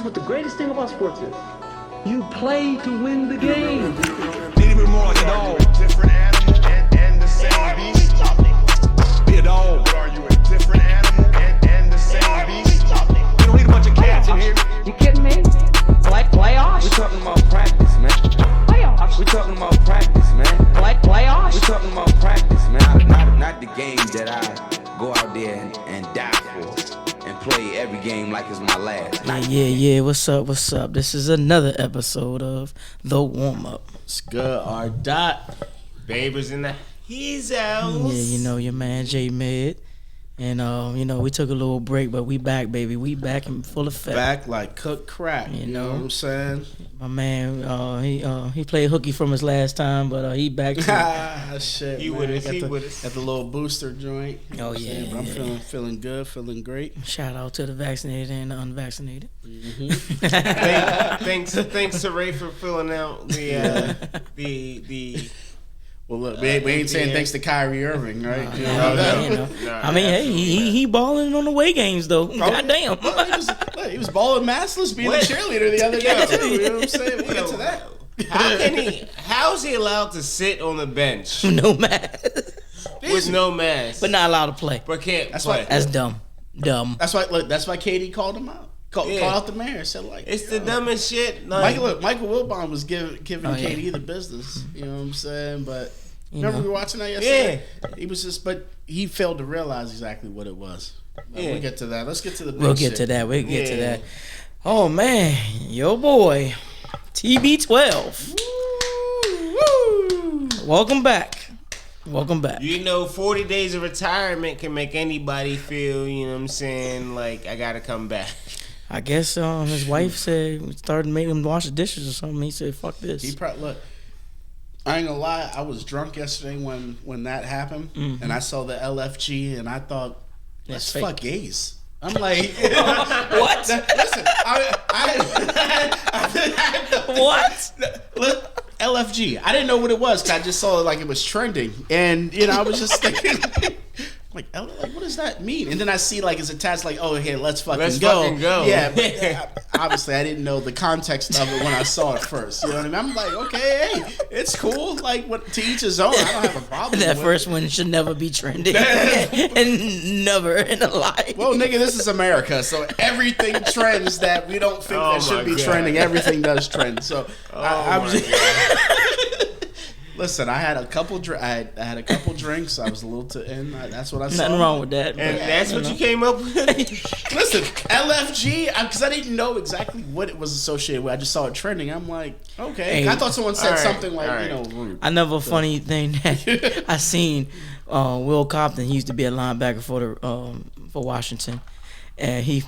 what the greatest thing about sports is. You play to win the game. Need to be more like a dog. Different animal and the same beast. Be a dog. But are you a different animal and the same beast? You don't need a bunch of cats in here. You kidding me? Playoffs? We talking about practice, man. Playoffs? We talking about practice, man. Playoffs? We talking about practice, man. Not the game that I go out there and die for and play every game like it's my last. Yeah. What's up? This is another episode of The Warm Up. It's good. Our dot. Babers in the he's out. Yeah, you know your man J Med, and we took a little break, but we back, baby. We back in full effect. Back like cooked crack. You know what I'm saying? My man, he played hooky from his last time, but he back. Shit. He man. with us. Got He the, with us. Got the little booster joint. Oh yeah, But I'm feeling good, feeling great. Shout out to the vaccinated and the unvaccinated. Thanks to Ray for filling out the. Well, look, we ain't saying thanks to Kyrie Irving, right? I mean, hey, he balling on the away games though. Goddamn. He was balling massless being a cheerleader the other day too. You know what I'm saying? We'll get to that. How's he allowed to sit on the bench No mask, with no mask, but not allowed to play. but can't That's play? why- That's dumb. That's why KD called him out. Called out the mayor. Said like It's the dumbest shit. Like, Michael Wilbon was giving KD the business. You know what I'm saying? But remember we were watching that yesterday? Yeah. He was but he failed to realize exactly what it was. We'll get to that. Let's get to the big We'll get shit. to that. Oh man, your boy TB12. Welcome back. you know, 40 days of retirement can make anybody feel, you know what I'm saying, like I gotta come back. I guess his wife said started making him wash the dishes or something. He said, "Fuck this." He probably look. I ain't gonna lie. I was drunk yesterday when that happened, and I saw the LFG, and I thought, "Let's fuck gays." I'm like, What? Listen, What? LFG. I didn't know what it was because I just saw it like it was trending, and I was just thinking, like, what does that mean? And then I see like it's attached, like, oh, hey, let's fucking go. Yeah, but obviously I didn't know the context of it when I saw it first. You know what I mean? I'm like, okay, hey, it's cool. Like, what to each his own. I don't have a problem. That with first it. one should never be trending, and never in a life. Well, nigga, this is America, so everything trends that we don't think that should be trending. Everything does trend. So I'm just. Listen, I had a couple. I had a couple drinks. I was a little too in. That's what I saw. Nothing wrong with that. And that's what you came up with? Listen, LFG, because I didn't know exactly what it was associated with. I just saw it trending. I'm like, okay. Hey, I thought someone said right, something like, rude. Another funny thing that I seen, Will Compton. He used to be a linebacker for Washington, and he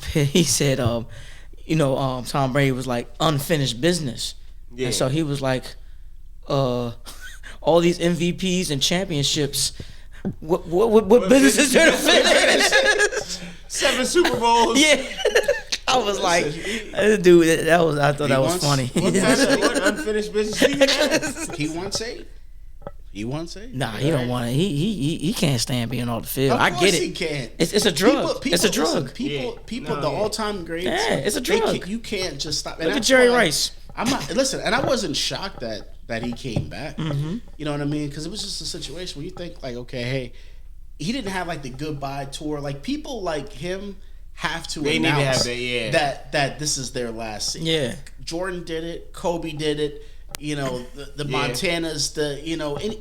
said, Tom Brady was like unfinished business, and so he was like, all these MVPs and championships. What business is there to finish? 7 Super Bowls. Yeah. I was like, dude, I thought that was funny. What unfinished business do you have? He wants 8. He wants 8. Nah, he don't want it. He can't stand being on the field. Of I course get it. He can't. It's a drug. It's a drug. Listen, people, the all-time greats. Yeah, it's a drug. You can't just stop. Look at Jerry Rice. I'm not. Listen, and I wasn't shocked that he came back. Mm-hmm. You know what I mean? Because it was just a situation where you think like, okay, hey, he didn't have like the goodbye tour. Like people like him have to They need to announce have that this is their last season. Yeah. Jordan did it. Kobe did it. You know, the Montanas,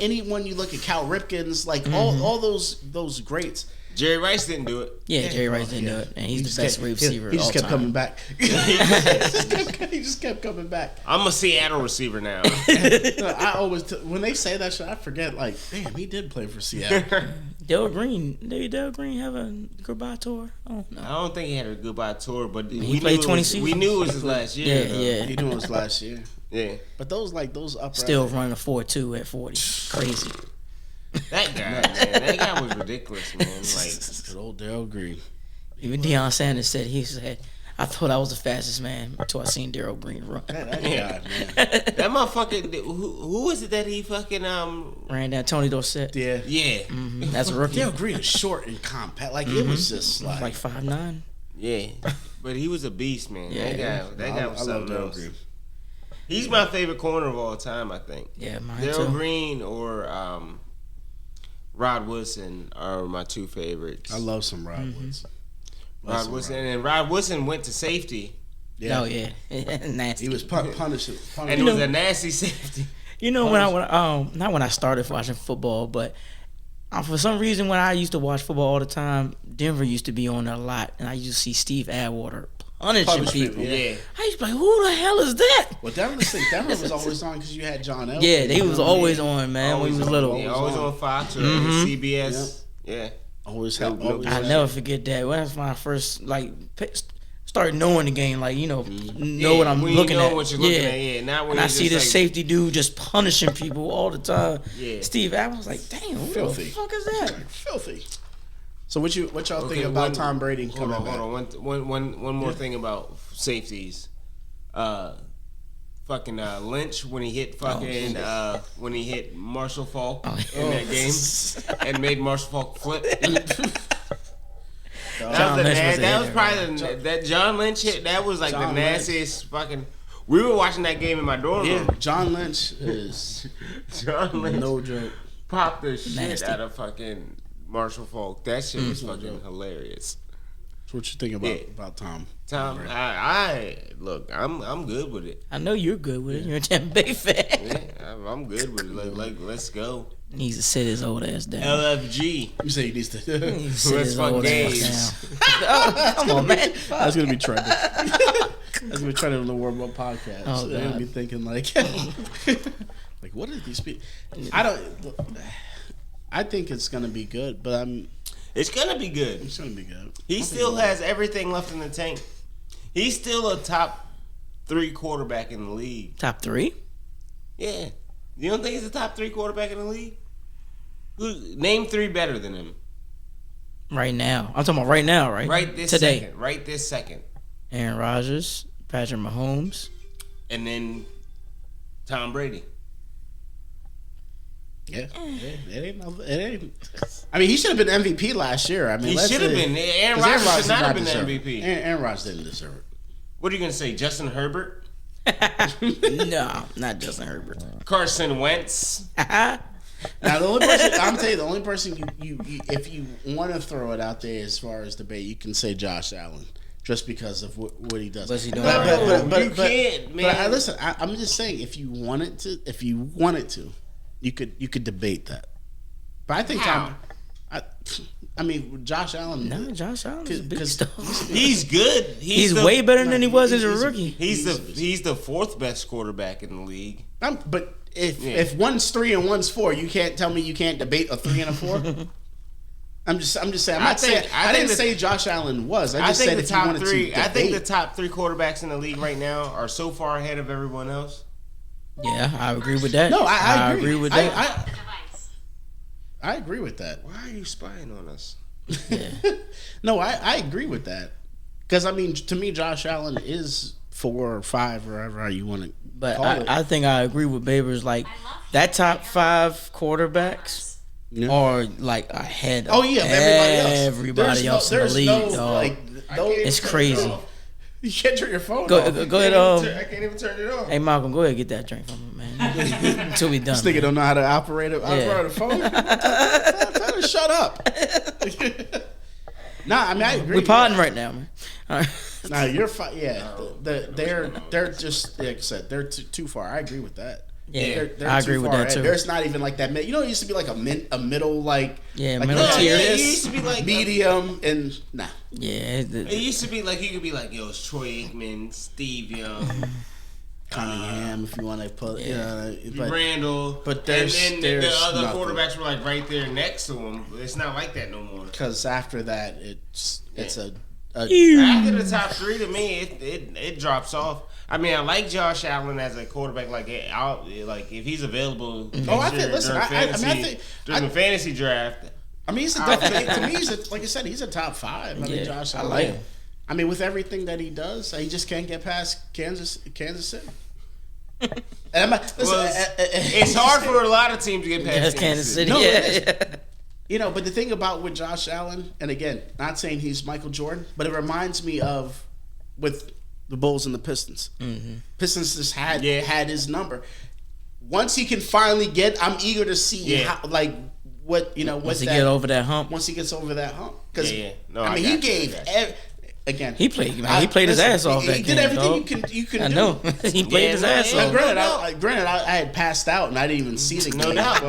anyone you look at, Cal Ripken's, like all those greats. Jerry Rice didn't do it. Yeah, Jerry Rice didn't do it, and he's the best receiver. He just kept coming back. He just kept coming back. I'm a Seattle receiver now. I always when they say that shit, I forget. Like, damn, he did play for Seattle. Dale Green have a goodbye tour? Oh no, I don't think he had a goodbye tour, but he played 20 seasons. We knew it was his last year. Yeah. He knew it was last year. Yeah. But those upright. Still running a 4.2 at 40. Crazy. That guy, man. That guy was ridiculous, man. Like, good old Daryl Green. Even Deion Sanders said, I thought I was the fastest man until I seen Daryl Green run. That guy, man. That motherfucker, who is it that he fucking, ran down Tony Dorsett. Yeah. That's a rookie. Daryl Green is short and compact. Like, it was just like 5'9". Yeah. But he was a beast, man. Yeah, that guy was something Daryl else. Green. He's my favorite corner of all time, I think. Yeah, mine Daryl too. Green or Rod Woodson are my two favorites. I love some Rod Woodson. Love Rod some Woodson, and Rod Woodson went to safety, Yeah. Oh yeah, nasty. He was punished. and it was a nasty safety. You know when not when I started watching football, but for some reason when I used to watch football all the time, Denver used to be on there a lot, and I used to see Steve Atwater punishing people. Yeah. I used to be like, who the hell is that? Well, Denver was always on because you had John Elway. Yeah, they was always on, man, when we was little. Yeah, always on Fox or CBS. Yeah. Always help. I'll never forget that. Well, that's when I first started knowing the game, like know what I'm when looking you know at. what you're looking at, yeah. Not when and I you're see just this like, safety dude just punishing people all the time. Yeah. Steve Adams was like, damn, who Filthy. the fuck is that? Filthy. So what y'all think about Tom Brady coming back? Hold on. One more thing about safeties. Fucking Lynch when he hit when he hit Marshall Falk in that game and made Marshall Falk flip. That was probably that John Lynch hit. That was like John the nastiest fucking. We were watching that game in my dorm room. John Lynch is John Lynch no joke. popped the shit Nasty. out of fucking Marshall Falk. That shit was fucking hilarious. So what you think about Tom? Tom, I look, I'm good with it. I know you're good with it. You're a Tampa Bay fan. Yeah, I'm good with it. Like let's go. He needs to sit his old ass down. LFG. You say he needs to. He needs to sit Let's his fuck old games. ass down. Oh, come on, man. That's gonna be trending. That's gonna be trending on the Warm Up podcast. Oh, They're gonna God. be thinking like what are these people? I think it's gonna be good, but It's gonna be good. it's gonna be good. He still has everything left in the tank. He's still a top 3 quarterback in the league. Top 3? Yeah. You don't think he's a top 3 quarterback in the league? Name 3 better than him. Right now. I'm talking about right now, right? Right this Today. second. Right this second. Aaron Rodgers, Patrick Mahomes. And then Tom Brady. Yeah, it ain't. I mean, he should have been MVP last year. I mean, He should have been. Aaron 'cause Rodgers should not have been the deserve it. MVP. Aaron Rodgers didn't deserve it. What are you going to say? Justin Herbert? No, not Justin Herbert. Carson Wentz? Now the only person I'm telling you, the only person you if you want to throw it out there as far as debate, you can say Josh Allen, just because of what he does. What's he doing? You can't, man. Listen, I'm just saying, if you wanted to, you could debate that. But I think How? I mean, Josh Allen. No, Josh Allen is a big stuff. He's good. He's way better than he was as a rookie. He's the 4th best quarterback in the league. But if one's 3 and one's 4, you can't tell me you can't debate a 3 and a 4. I'm just saying. I didn't say Josh Allen was. I just said the if you wanted top 3. to I think the debate. top 3 quarterbacks in the league right now are so far ahead of everyone else. Yeah, I agree with that. No, I agree with that. I agree with that. Why are you spying on us? No, I agree with that. Because, I mean, to me, Josh Allen is 4 or 5, or however you want to But call it. I think I agree with Babers. Like, that top 5 quarterbacks Yeah. are, like, ahead of Oh, yeah, everybody else in the league, dog. It's crazy. You can't turn your phone Go off. ahead. I can't even turn it off. Hey, Malcolm, go ahead and get that drink from him, man. Until we done. This nigga man. don't know how to operate a phone. Tell her to shut up. Nah, I mean, I agree. We podding right now, man. All right. Nah, you're fine. Yeah, they're just like I said, they're too far. I agree with that. Yeah, They're I too agree with far that ahead. too. There's not even like that. You know, it used to be like a middle like like middle tier. Yeah, it used to be like medium and nah. Yeah, It used to be like you could be like, yo, it's Troy Aikman, Steve Young, Cunningham, if you want to put, but Randall, but there's and then the other nothing. quarterbacks were like right there next to him. It's not like that no more. Because after that, it's a After the top 3, to me, it drops off. I mean, I like Josh Allen as a quarterback. Like if he's available next I year think. Listen, during the fantasy draft. I mean, he's to me, like I said, he's a top 5. I mean, Yeah, Josh I Allen. like him. I mean, with everything that he does, he just can't get past Kansas City. And It's hard for a lot of teams to get past That's Kansas City. No, Yeah, it yeah. You know, but the thing about with Josh Allen, and again, not saying he's Michael Jordan, but it reminds me of with the Bulls and the Pistons. Pistons just had his number. Once he can finally I'm eager to see how, like what once he get over that hump. Once he gets over that hump, because No, I mean he gave again. He played his ass off. He did everything you can do. I know. He played his ass off. Granted, I had passed out and I didn't even see the game. No doubt.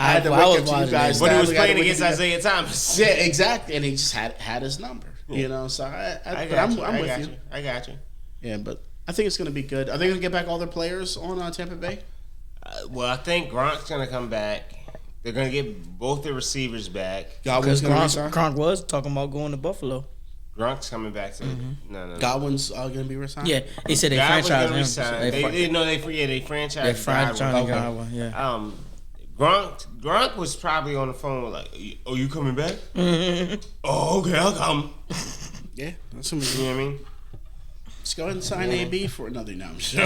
I had to wake up to you guys. When he was playing against Isaiah Thomas. Yeah, exactly, and he just had his number. So I'm with you. I got you. Yeah, but I think it's going to be good. Are they going to get back all their players on Tampa Bay? Well, I think Gronk's going to come back. They're going to get both their receivers back. Godwin's going to resign? Gronk was talking about going to Buffalo. Gronk's coming back to no. Godwin's going to be resigned? Yeah, he said they franchised him. So they franchised They franchised Godwin, yeah. Gronk was probably on the phone like, "Oh, you coming back? Mm-hmm. Oh, okay, I'll come." Yeah, that's what you know what I mean. Let's go ahead and sign AB for another. No, I'm sure.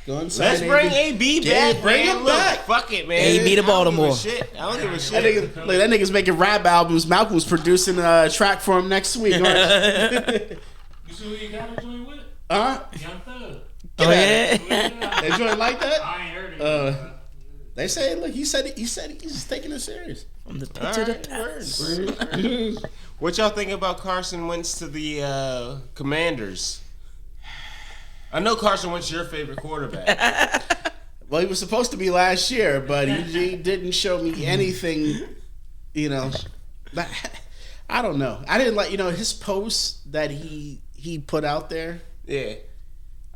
Let's bring AB back. Bring him back. Fuck it, man. AB to Baltimore. I don't give a shit. That nigga's making rap albums. Malcolm's producing a track for him next week. You see who you got to join with? Huh? Young Thug. Oh yeah. They join like that? I ain't heard it. They say, look, he said he's taking it serious. From the pit to the palace. What y'all think about Carson Wentz to the Commanders? I know Carson Wentz your favorite quarterback. Well, he was supposed to be last year, but he didn't show me anything. I don't know. I didn't like his posts that he put out there. Yeah,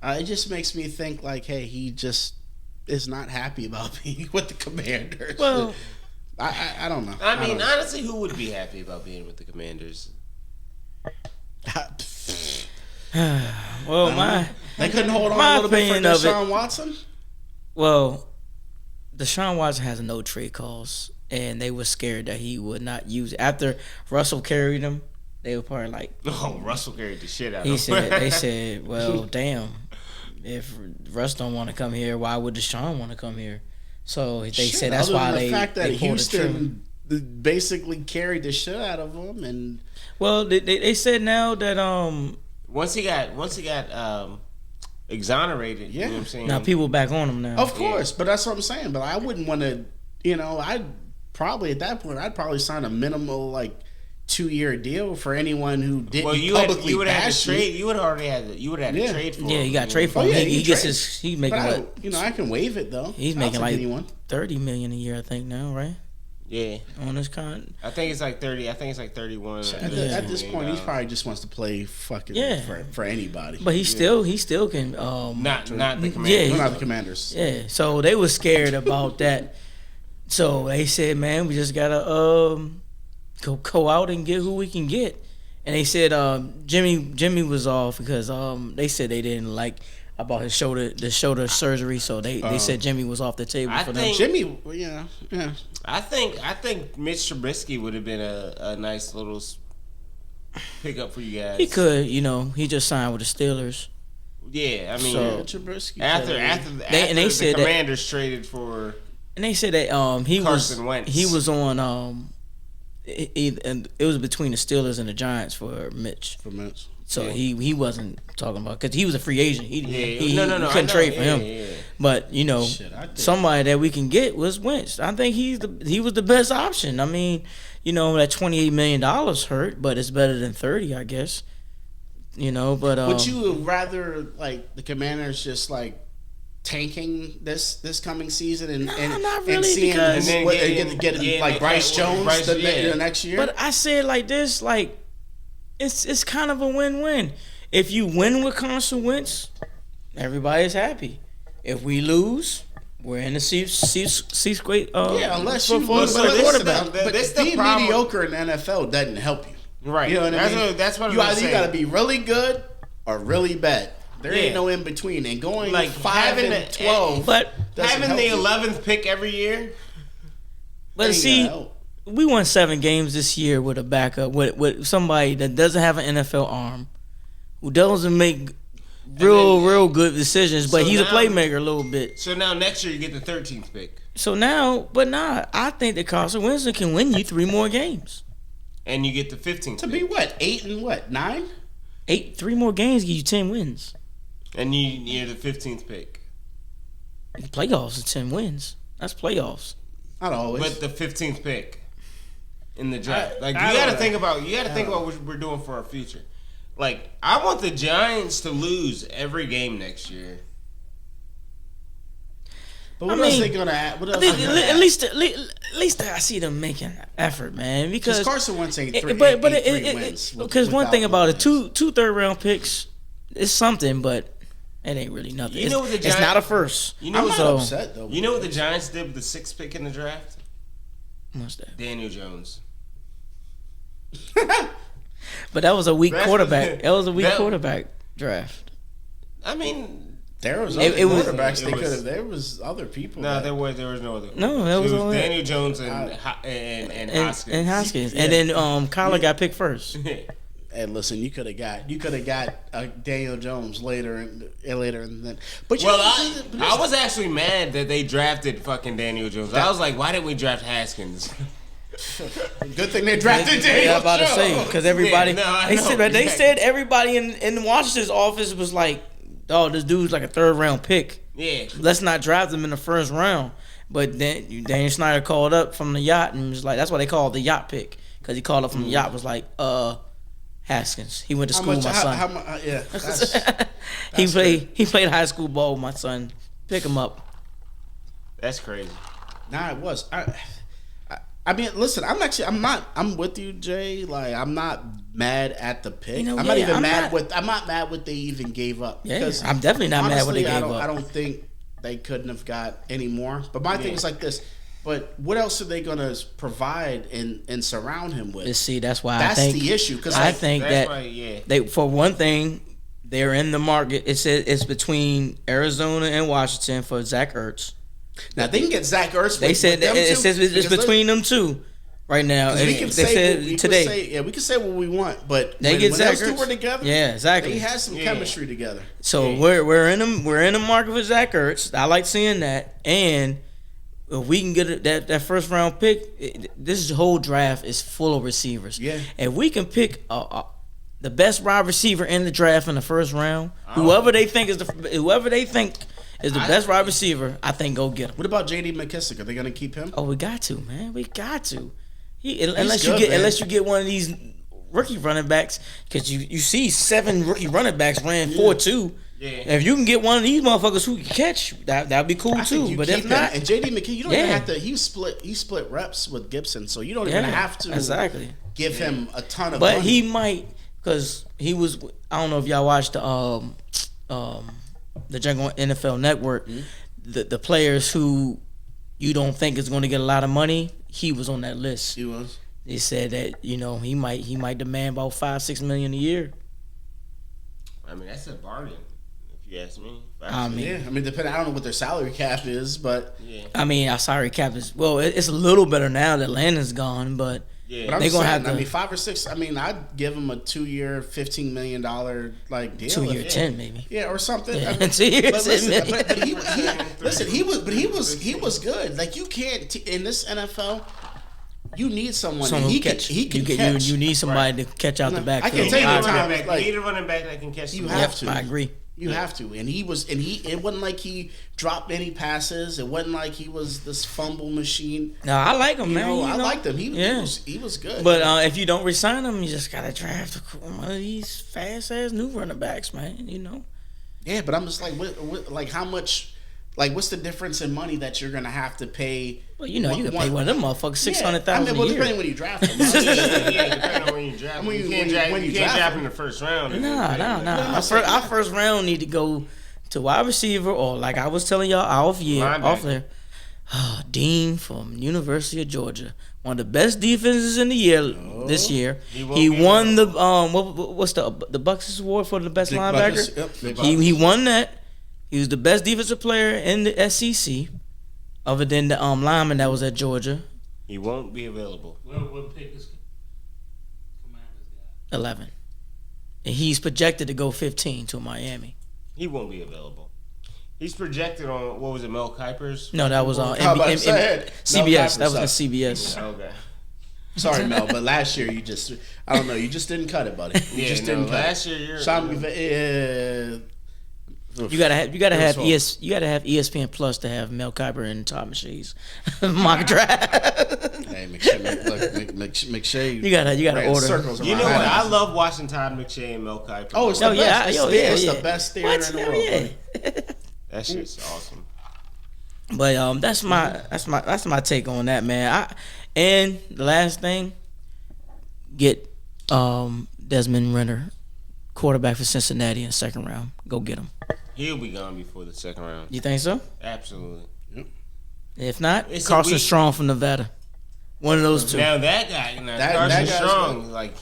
it just makes me think like, hey, he just is not happy about being with the Commanders. Well, I don't know. I mean, honestly, who would be happy about being with the Commanders? Well, they couldn't hold on my a little bit for opinion of Deshaun Watson. Well, Deshaun Watson has no trade calls, and they were scared that he would not use it. After Russell carried him, they were probably like, "Oh, Russell carried the shit out of him." They said, "Well, damn, if Russ don't want to come here, why would Deshaun want to come here?" So they said that's why the fact that they pulled Houston basically carried the shit out of him, and well, they said now that once he got exonerated, you know what I'm saying? Now people back on him now. Of course, but that's what I'm saying. But I wouldn't want to, I'd probably at that point I'd sign a minimal 2-year deal for anyone who didn't publicly bash me. You would have to trade for him. Yeah, you got to trade for him. He gets he's making I can waive it though. He's making $30 million a year, I think now, right? Yeah. On his con. I think it's like 30. I think it's like 31. At this point, he probably just wants to play fucking for anybody. But he still can. Not the Commanders. Yeah, not the Commanders. Yeah. So they were scared about that. So they said, man, we just gotta go out and get who we can get. And they said Jimmy was off because they said they didn't like about the shoulder surgery, so they said Jimmy was off the table for them. Jimmy, yeah. I think Mitch Trubisky would have been a nice little pickup for you guys. He could, he just signed with the Steelers. Yeah, I mean, Trubisky after they said the Commanders traded for, and they said that Carson Wentz. He was on and it was between the Steelers and the Giants for Mitch. So he wasn't talking about because he was a free agent. He couldn't trade for him. Yeah. But somebody that we can get was Wentz. I think he was the best option. I mean, that $28 million hurt, but it's better than 30, I guess. But would you rather the Commanders just tanking this coming season and not really, and seeing because get Bryce Jones the next year? But I said like this, it's kind of a win-win. If you win with Carson Wentz, everybody's happy. If we lose, we're in the C great. Unless you lose a quarterback. But being mediocre in the NFL doesn't help you. Right. You know what I mean? That's what you either got to be really good or really bad. There ain't no in between. And going 5-12, but having the 11th pick every year. But see, we won 7 games this year with a backup, with somebody that doesn't have an NFL arm, who doesn't make real good decisions, but he's a playmaker a little bit. So now next year you get the 13th pick. So now, I think that Carson Wentz can win you 3 more games. and you get the 15th To pick. be what? 8 and what? 9? 3 more games give you 10 wins. And you're the 15th pick. Playoffs is 10 wins. That's playoffs. Not always. But the 15th pick in the draft. I You don't got to know. think about what we're doing for our future. Like, I want the Giants to lose every game next year. But what I else mean, they gonna add? What I else? think they gonna at add? least I see them making an effort, man. Because Carson Wentz ain't three, but three wins. because one thing about it, wins. two third-round picks is something, but it ain't really nothing. You know what the It's Giants- not a first. You know I'm what not the, upset though. You know what the Giants did with the 6th pick in the draft? What's that? Daniel Jones. But that was a weak That's- quarterback. That was a weak that- quarterback draft. I mean, There was It- other it was- quarterbacks. it They was- could have. There was other people. no, that- there was no other. No, that was It only- Daniel Jones and Hoskins. And Hoskins. And then Kyler got picked first. Hey, listen, you could have got Daniel Jones later and then. But you Well, know, I was actually mad that they drafted fucking Daniel Jones. I was like, why didn't we draft Haskins? good thing they drafted Yeah, Daniel I'm about to Jones. say because everybody Yeah, no, I they know, said they exactly. said everybody in Washington's office was like, oh, this dude's like a 3rd-round pick. Yeah. Let's not draft him in the 1st round. But then Daniel Snyder called up from the yacht and was like, that's why they called it the yacht pick, because he called up from the yacht, was like, Haskins. He went to school with my son. Yeah, that's, He played high school ball with my son. Pick him up. That's crazy. nah, it was. I mean, listen, I'm with you, Jay. Like, I'm not mad at the pick. You know, I'm not yeah, even I'm mad not- I'm not mad what they even gave up. Yeah, Because I'm definitely not mad what they honestly, gave up. I don't think they couldn't have got any more. But my thing is like this. But what else are they going to provide and surround him with? See, that's why That's I think the issue. Because I think That's that why, yeah. they, for one thing, they're in the market. It says it's between Arizona and Washington for Zach Ertz. now they can get Zach Ertz. They said that it says it's between them two right now. We And can they say said what we today. Can say, we can say what we want, but They when, get when Zach those two Ertz. were together, Yeah, exactly. they had some chemistry together. So we're in the market for Zach Ertz. I like seeing that, and if we can get that 1st round pick, this whole draft is full of receivers. Yeah. If we can pick the best wide receiver in the draft in the 1st round, whoever they think is the best wide receiver, I think go get him. What about J.D. McKissick? Are they going to keep him? Oh, we got to, man. We got to. good, Unless you get one of these rookie running backs, because you see 7 rookie running backs ran 4-2. Yeah. If you can get one of these motherfuckers who can catch, that'd be cool I think too. you But keep if him. not, And J.D. McKissick, you don't even Yeah. have to. He split reps with Gibson, so you don't yeah, even have to exactly. give him a ton of But money. he might, because he was. I don't know if y'all watched the Jungle NFL Network. The players who you don't think is going to get a lot of money, he was on that list. He was. They said that he might demand about $5-6 million a year. I mean, that's a bargain, if you ask me. I mean, Yeah, I mean, depending. I don't know what their salary cap is, but Yeah. I mean, our salary cap is it's a little better now that Landon's gone, but Yeah. but I'm They just gonna saying, have to- I mean, 5 or 6. I mean, I'd give him a 2-year, $15 million like deal. 2 year If- 10 maybe. Yeah, or something. Yeah, I mean, 2 years, but listen, 10 but he was good. Like, you can't in this NFL. You need someone. Someone he who catch. He can you, catch. you need somebody to catch out the I backfield. can tell you You the need a time, running back. like- You need a running back that can catch You the have ball. to. I agree. You have to, and it wasn't like he dropped any passes. It wasn't like he was this fumble machine. No, I like him, You man. know, you I know. liked him. Yeah. He was good. But if you don't resign him, you just gotta draft one of these fast ass new running backs, man. You know. yeah, but I'm just like, like how much? Like, what's the difference in money that you're gonna have to pay? Well, you can pay one of them motherfuckers $600,000 I mean, well, a year. depending when you draft them. Yeah, depending on when you draft. I mean, You when can't you- draft. when you You can't draft draft him. in the 1st round. Nah. Our first round need to go to wide receiver, or like I was telling y'all off Linebacker. there. Dean from University of Georgia, one of the best defenses in the year this year. He won't He be won the what's the Bucks award for the best Big linebacker? Buckets, yep, Big He won that. He was the best defensive player in the SEC, other than the lineman that was at Georgia, He won't be available. What pick is Commanders got? 11, and he's projected to go 15 to Miami. He won't be available. He's projected on what was it, Mel Kiper's? No, that was on How about I said? Mel CBS. Kiper That was on sucks. CBS. Okay. Sorry, Mel, but last year you just didn't cut it, buddy. You just didn't cut last it. year you're Sean You gotta have ESPN Plus to have Mel Kiper and Todd McShay's mock draft. Hey, McShay. You gotta order. Circles You know around. what? I love watching Todd McShay and Mel Kiper. Oh, it's the best. It's the best theater What? in the world. Yeah. Buddy. That shit's awesome. But that's my take on that, man. And the last thing, get Desmond Renner, quarterback for Cincinnati in the second round. Go get him. He'll be gone before the second round. You think so? Absolutely. If not, It's Carson Strong from Nevada. One of those two. Now that guy, That Carson guy's Strong, good. like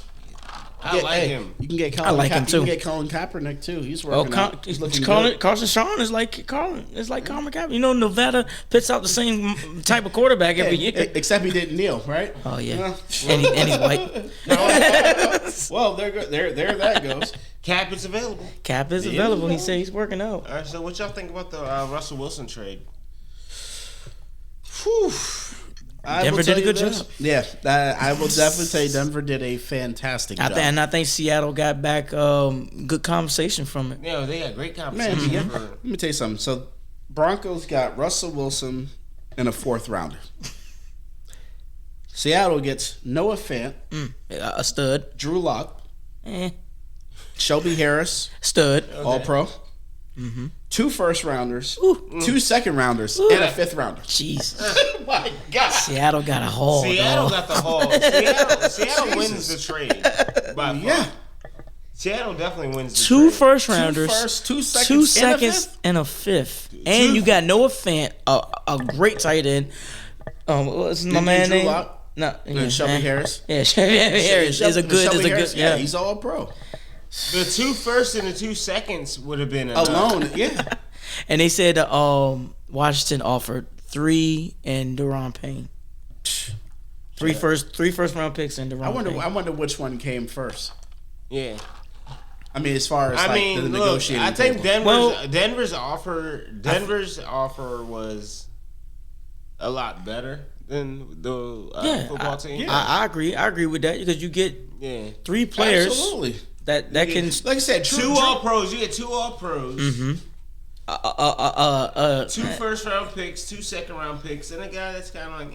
I like him. You can get Colin. I like him too. You can get Colin Kaepernick too. He's working out. He's looking good. Carson Strong is like Colin Kaepernick. You know, Nevada pits out the same type of quarterback every year. Except he didn't kneel, right? Oh yeah, Yeah. and he's white. Well, there that goes. Cap is available. Cap is available. He said he's working out. All right, so what y'all think about the Russell Wilson trade? Whew. Denver did a good job. Yeah, I will definitely say Denver did a fantastic job. I think Seattle got back good conversation from it. Yeah, they got great Man, competition. let me tell you something. So, Broncos got Russell Wilson and a 4th rounder. Seattle gets Noah Fant, A stud. Drew Lock, Eh. Shelby Harris, Stud. All Pro, 2 first rounders, Ooh. 2 second rounders, and a 5th rounder. Jesus. Oh my God! Seattle got a haul. Seattle dog. got the haul. Seattle wins the trade. By far. Yeah, Seattle definitely wins the 2 trade. first rounders, 2 seconds, 2 and a seconds, 5th? and a 5th. And you got Noah Fant, a great tight end. What's my man Drew name? Lock? No, Shelby Harris. Yeah, Shelby Harris is a good. Shelby Is a Harris, good. Yeah. he's all pro. The 2 firsts and the 2 seconds would have been enough. Alone, yeah. And they said Washington offered 3 and Deron Payne. 3 first round picks and Deron Payne. I wonder which one came first. Yeah. I mean, as far as the look, negotiating. I think table. Denver's offer was a lot better than the football team. I agree. I agree with that because you get 3 players Absolutely. that can. Like I said, 2 All Pros. You get 2 All Pros. Mm-hmm. 2 first round picks, 2 second round picks, and a guy that's kind of like,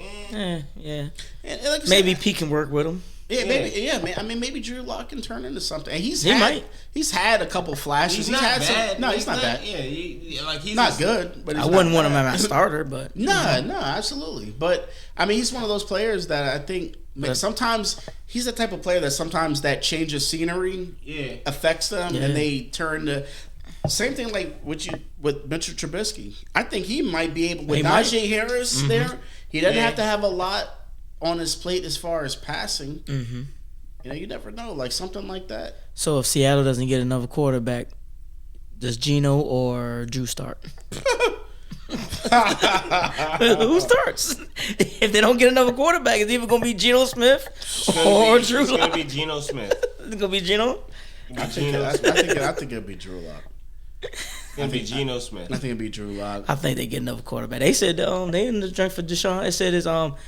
Yeah. And like I Maybe said, P can work with him. Yeah, maybe. Yeah, man. I mean, maybe Drew Lock can turn into something. And He might. He's had a couple flashes. He's not had bad. No, he's not bad. Yeah, he's Not good, but he's I wouldn't not want him bad. as my starter, but No, absolutely. But I mean, he's one of those players that I think sometimes he's the type of player that sometimes that change of scenery affects them, and they turn to. Same thing like with Mitchell Trubisky. I think he might be able with Najee Harris there. He doesn't have to have a lot on his plate as far as passing. Mm-hmm. You know, you never know, like something like that. So if Seattle doesn't get another quarterback, does Geno or Drew start? Who starts? If they don't get another quarterback, it's either going to be Geno Smith or Drew It's Lock. going to be Geno Smith. It's going to be Geno? I think it'd be Drew Lock. It's going to be Geno Smith. I think it'd be Drew Lock. I think they get another quarterback. They said they in the drink for Deshaun. It said it's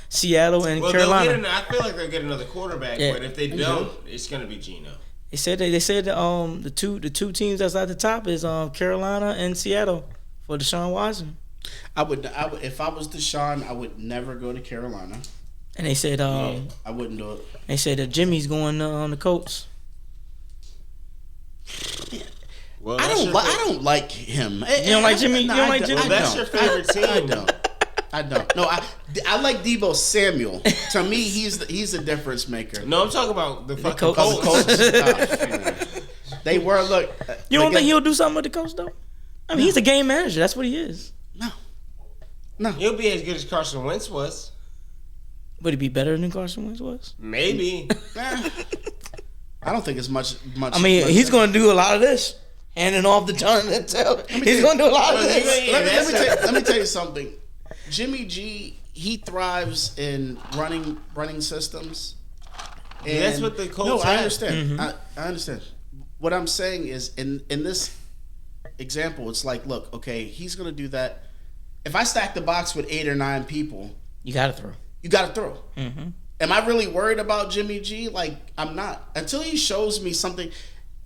Seattle and Well, Carolina. I feel like they'll get another quarterback, but if they don't, it's going to be Geno. They said the two teams that's at the top is Carolina and Seattle for Deshaun Watson. I would if I was Deshaun, I would never go to Carolina. And they said I wouldn't do it. they said that Jimmy's going on the Colts. Well, I don't like him. You don't like Jimmy? No, You don't I like Jimmy? I That's don't. your favorite team. I don't. No, I like Debo Samuel. To me, he's the difference maker. No, I'm talking about the fucking Colts. Colts. They were look. You don't think he'll do something with the Colts though? I mean, he's a game manager. That's what he is. No. He'll be as good as Carson Wentz was. Would he be better than Carson Wentz was? Maybe. I don't think it's much. I mean, he's going to do a lot of this, handing off the ton. He's going to do a lot of this. Let me tell you something. Jimmy G, he thrives in running systems. And That's what the Colts No, I have. understand. Mm-hmm. I understand. What I'm saying is, in this example, it's like, look, okay, he's going to do that. If I stack the box with 8 or 9 people, You got to throw. you got to throw. Mm-hmm. Am I really worried about Jimmy G? Like, I'm not. Until he shows me something,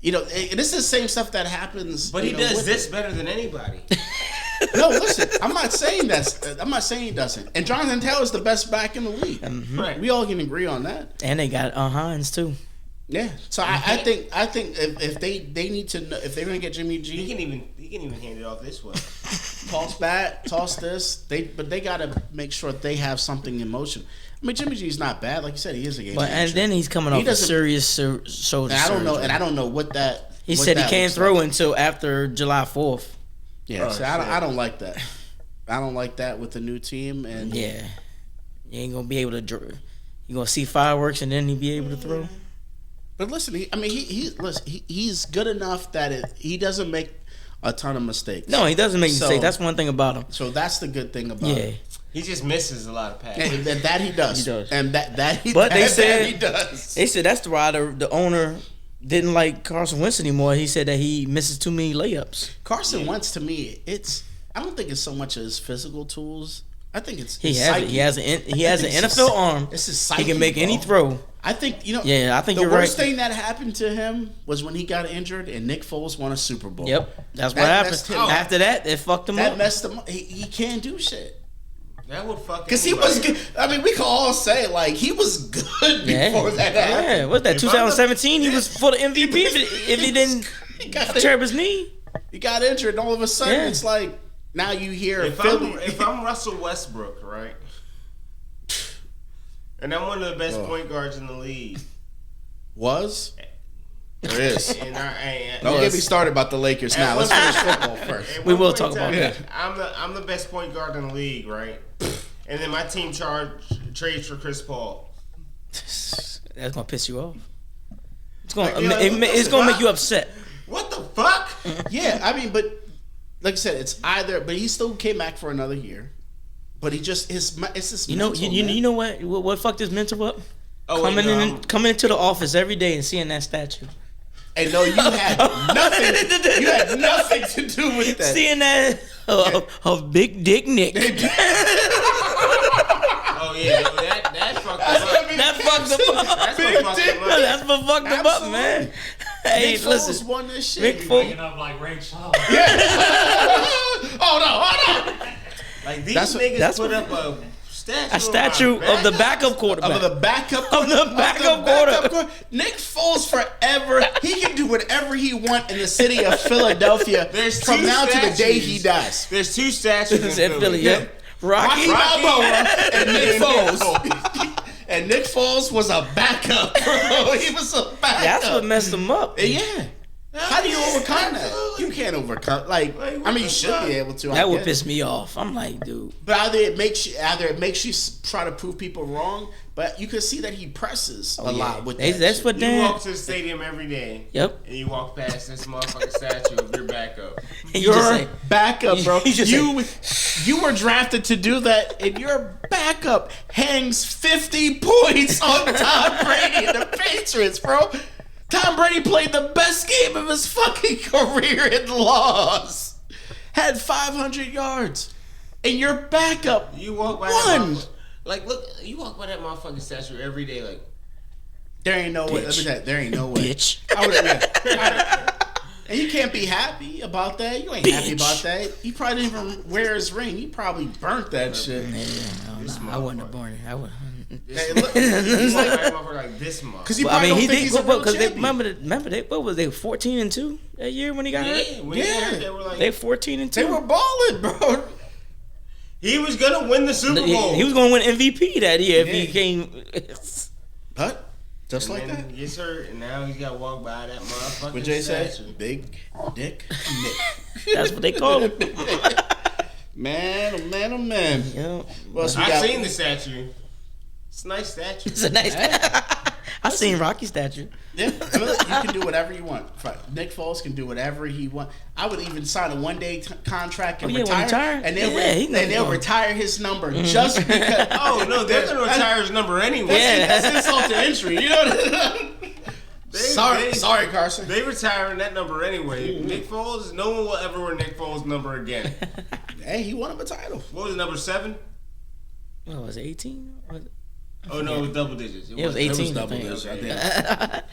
this is the same stuff that happens. But he does this better than anybody. No, listen, I'm not saying he doesn't. And Jonathan Taylor's the best back in the league. Mm-hmm. Right. We all can agree on that. And they got Hines too. Yeah. So I think if they need to know, if they're gonna get Jimmy G, he can even hand it off this way. toss this. But they gotta make sure that they have something in motion. I mean, Jimmy G's not bad, like you said, he is a game changer. And then he's coming off a serious shoulder surgery. I don't know what that. He said he can't throw until after July 4th. Yeah, so I don't like that. I don't like that with the new team, and yeah, you ain't gonna be able to. You gonna see fireworks and then he be able to throw. But listen, he's good enough that he doesn't make a ton of mistakes. No, he doesn't make mistakes. That's one thing about him. So that's the good thing about him. He just misses a lot of passes. And that he does. He does. And he does. They said that's the why the owner didn't like Carson Wentz anymore. He said that he misses too many layups. Carson Wentz, to me, I don't think it's so much of his physical tools. I think it's he has an NFL arm. It's his psyche, he can make any throw. I think I think the you're right. worst thing that happened to him was when he got injured and Nick Foles won a Super Bowl. Yep, that's what happened. After that, it fucked him up. That messed him up. He can't do shit. That would fuck. Because he was good. I mean, we can all say like he was good before that happened. Yeah, what's that? 2017, he was for the MVP if he didn't tear up his knee. He got injured, and all of a sudden it's like now you hear if I'm Russell Westbrook, right, and I'm one of the best point guards in the league. There is. Don't get me started about the Lakers now. Let's finish football first. We will talk about that. I'm the best point guard in the league, right? And then my team trades for Chris Paul. That's gonna piss you off. It's gonna make you upset. What the fuck? Yeah, I mean, but like I said, it's either. But he still came back for another year. But it's just mental, you know what fucked his mental up? Coming into the office every day and seeing that statue. And no, you had nothing. You had nothing to do with that. Seeing that of Big Dick Nick. Oh yeah, that fucked him up. That fucked him up. That's what fucked him up, man. Hey, Nick listen. Foles won this shit. Nick Foles. Bringing up like Ray Charles. Hold on. Like these niggas put up a statue of the backup quarterback. Of the backup quarterback. Nick Foles forever. He can do whatever he wants in the city of Philadelphia from now to the day he dies. There's two statues in Philly. Yep. Rocky Balboa and Nick Foles. And Nick Foles was a backup, bro. He was a backup. That's what messed him up. Yeah. How do you overcome that? You can't overcome. You should be able to. That would piss me off. I'm like, dude. But either it makes you try to prove people wrong. But you can see that he presses a lot with that. That's what you walk to the stadium every day. Yep. And you walk past this motherfucking statue of your backup. Your backup, bro. You were drafted to do that, and your backup hangs 50 points on Tom Brady and the Patriots, bro. Tom Brady played the best game of his fucking career and lost. Had 500 yards. And your backup you walk by won. You walk by that motherfucking statue every day, like. There ain't no way. There ain't no way. Bitch. And you can't be happy about that. You ain't happy about that. He probably didn't even wear his ring. He probably burnt that shit. I wouldn't have born it. I would. Like this month. Because he did. Because remember they what was they 14-2 that year when he got hurt? They 14-2. They were balling, bro. He was gonna win the Super Bowl. He was gonna win MVP that year if he came. But just and like that. Yes, sir. And now he's got to walk by that motherfucking What Jay statue. said? Big Dick Nick. That's what they call him. Man, oh man, oh man. Yeah. I've seen the statue. It's a nice statue. It's a nice statue. I seen Rocky statue. Yeah, I mean, look, you can do whatever you want. Nick Foles can do whatever he wants. I would even sign a one-day contract and retire, and they'll retire his number just because. Oh no, they're gonna retire his number anyway. That's insult to injury. You know what I mean? Sorry, Carson. They retiring that number anyway. Nick Foles, no one will ever wear Nick Foles' number again. Hey, he won up a title. What was it, number 7? What was it, 18? Oh no, it was double digits. It was 18. double digits. I think.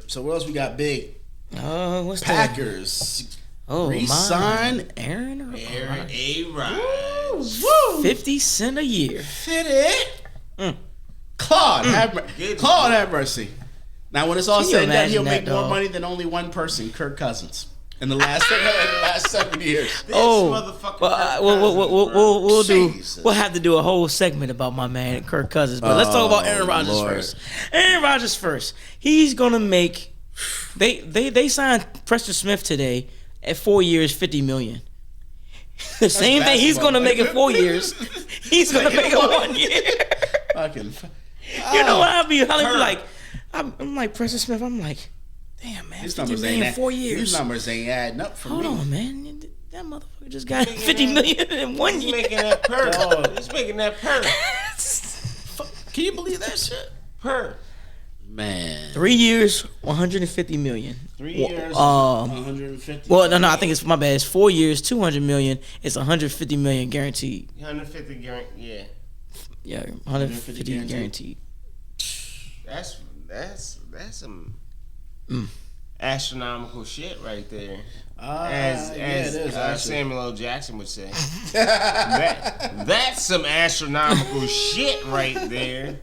So what else we got? Big What's Packers. that? Oh, Resign Aaron A-Rod. 50 cent a year. Fit it. Claude, have mercy. Now, when it's all Can you said and done, imagine he'll that, make more dog? money than only one person, Kirk Cousins, in the last 7 years. Motherfucker. Jesus. We'll have to do a whole segment about my man Kirk Cousins. But let's talk about Aaron Rodgers Lord. first. Aaron Rodgers first. He's gonna make. They signed Preston Smith today at 4 years, $50 million. The same thing he's gonna make in 4 years. He's gonna make it 1 year. Fucking. You know what I'll be like? I'm like Preston Smith. I'm like, damn man, These 50 numbers million in ain't 4 years. These numbers ain't adding up for Hold me. on, man. That motherfucker just got 50 million in 1 He's year. making that per. He's making that per. Can you believe that shit? Per. Man. 3 years, 150 million. 3 years, 150. Well, no, I think it's my bad. It's 4 years, 200 million. It's 150 million guaranteed. 150 guarantee. Yeah. Yeah, 150 guaranteed. That's some astronomical shit right there. As it is, actually. Samuel L. Jackson would say. That's some astronomical shit right there.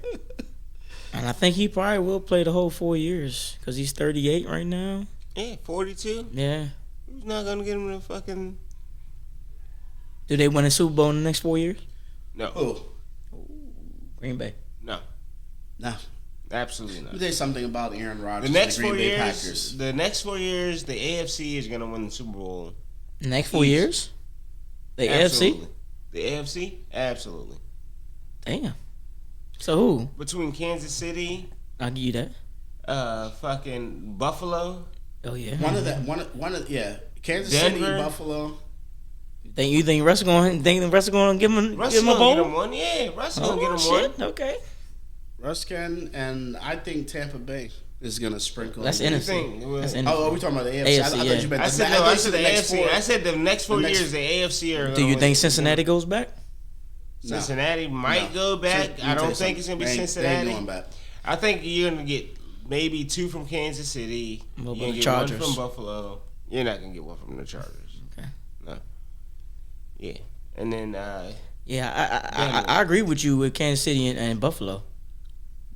And I think he probably will play the whole 4 years because he's 38 right now. Yeah, 42. Yeah. Who's not gonna get him the fucking? Do they win a Super Bowl in the next 4 years? No. Oh, Green Bay. No. no. Absolutely Let me not. tell you something about Aaron Rodgers. The next and the 4 Green Bay years, Packers. the next 4 years, the AFC is gonna win the Super Bowl. Next 4 years? The Absolutely. AFC? The AFC, absolutely. Damn. So who? Between Kansas City, I'll give you that. fucking Buffalo. Oh yeah. One of Kansas Denver. City, Buffalo. You think Russ going to give him Russ give him a gonna bowl? get him one. Yeah, Russ gonna get him shit. one. Okay. Ruskin, and I think Tampa Bay is gonna sprinkle. That's in. NFC. Thing. That's Oh, NFC. Oh, are we talking about the AFC? AFC, I thought yeah. you meant I said no. thought I you said the next AFC. four. I said the next 4 the next- years the AFC are. Do gonna you win. think Cincinnati goes back? No. Cincinnati might No. go back? Let me I tell don't you think it's gonna be something. They ain't Cincinnati. going back. I think you're gonna get maybe 2 from Kansas City. What You're about gonna the get Chargers? 1 from Buffalo. You're not gonna get 1 from the Chargers. Okay. No. Yeah, and then Yeah, I agree with you with Kansas City and Buffalo.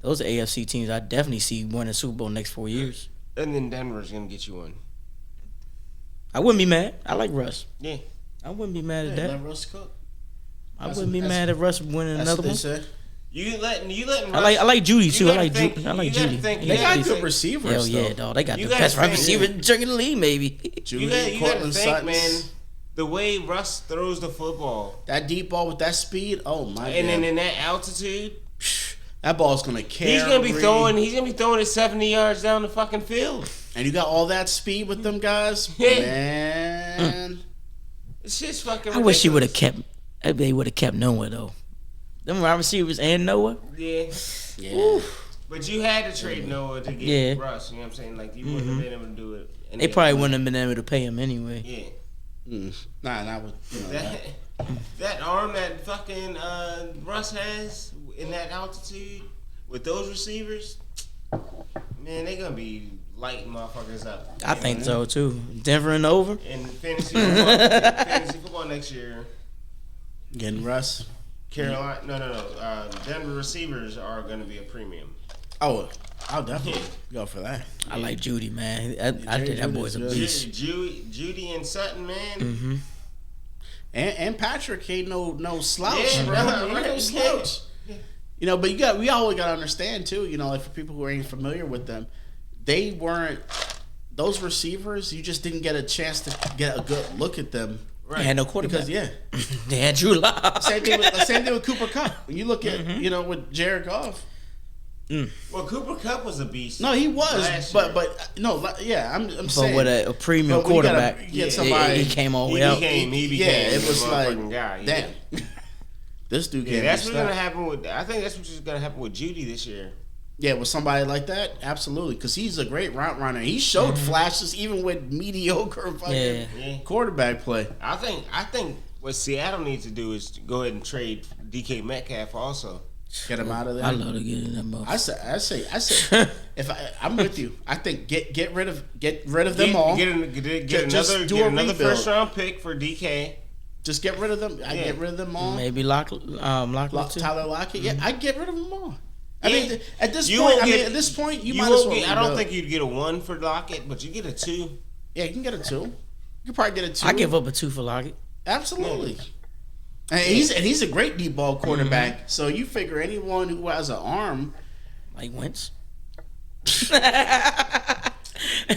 Those are AFC teams I definitely see winning a Super Bowl next 4 years. Denver's gonna get you 1. I wouldn't be mad. I like Russ. Yeah. I wouldn't be mad at Let that. Russ cook. I wouldn't be mad at Russ winning That's another what one. they say. You letting I like Judy You too. I gotta like think- I like you gotta Judy. think- They Yeah, got you good think- receivers. Hell yeah, though. dog. They got You the gotta best wide think- receiver in the league, maybe. Judy, You gotta Cortland think, Sutton. man. The way Russ throws the football, That deep ball with that speed. Oh my and then god. in that altitude, That ball's gonna carry. he's gonna be throwing it 70 yards down the fucking field. And you got all that speed with them guys, Yeah. man. It's just fucking. I wish he would have ridiculous. kept. They would have kept Noah though. Them wide receivers and Noah. Yeah. Yeah. But you had to trade Noah to get Yeah. Russ. You know what I'm saying? Like you wouldn't have been able to do it. And They probably wouldn't have been able to pay him anyway. Yeah. Nah, not with That arm that fucking Russ has in that altitude with those receivers, man, they gonna be lighting motherfuckers up. I think so too. Denver and over. In fantasy football next year, getting Russ. Carolina, no. Denver receivers are gonna be a premium. Oh, I'll definitely go for that. I like Judy, man. I think that boy's a beast. Judy and Sutton, man. Mm-hmm. And Patrick ain't no slouch, Yeah, bro. right, Ain't no right. slouch. You know, but we always gotta understand too. You know, like for people who ain't familiar with them, they weren't those receivers. You just didn't get a chance to get a good look at them. Right. They had no quarterback. Because They had Drew Lock. same thing with Cooper Kupp. When you look at with Jared Goff. Well, Cooper Kupp was a beast. No, he was, last year. but no, yeah, I'm But saying. with a premium But when you gotta quarterback, get somebody- he came all the way He out. became it was the like, motherfucking guy. Yeah. damn, this dude Yeah, can't that's be what's gonna stopped. happen with. I think that's what's gonna happen with Judy this year. Yeah, with somebody like that, absolutely, because he's a great route runner. He showed flashes even with mediocre fucking Yeah. quarterback play. I think what Seattle needs to do is to go ahead and trade DK Metcalf also. Get him out of there. I love to get in that motherfucker. I say, I'm with you. I think get rid of them all. Get Just do another rebuild. first round pick for DK. Just get rid of them. I get rid of them all. Maybe Lockett too. Tyler Lockett. Yeah, I get rid of them all. I Yeah. mean, at this You point, won't I mean, get- at this point, you You might as won't well. get, I don't rebuild. think you'd get a 1 for Lockett, but you get a 2. Yeah, you can get a 2. You can probably get a 2. I give up a 2 for Lockett. Absolutely. And he's a great deep ball quarterback. So you figure anyone who has an arm, Like Wentz.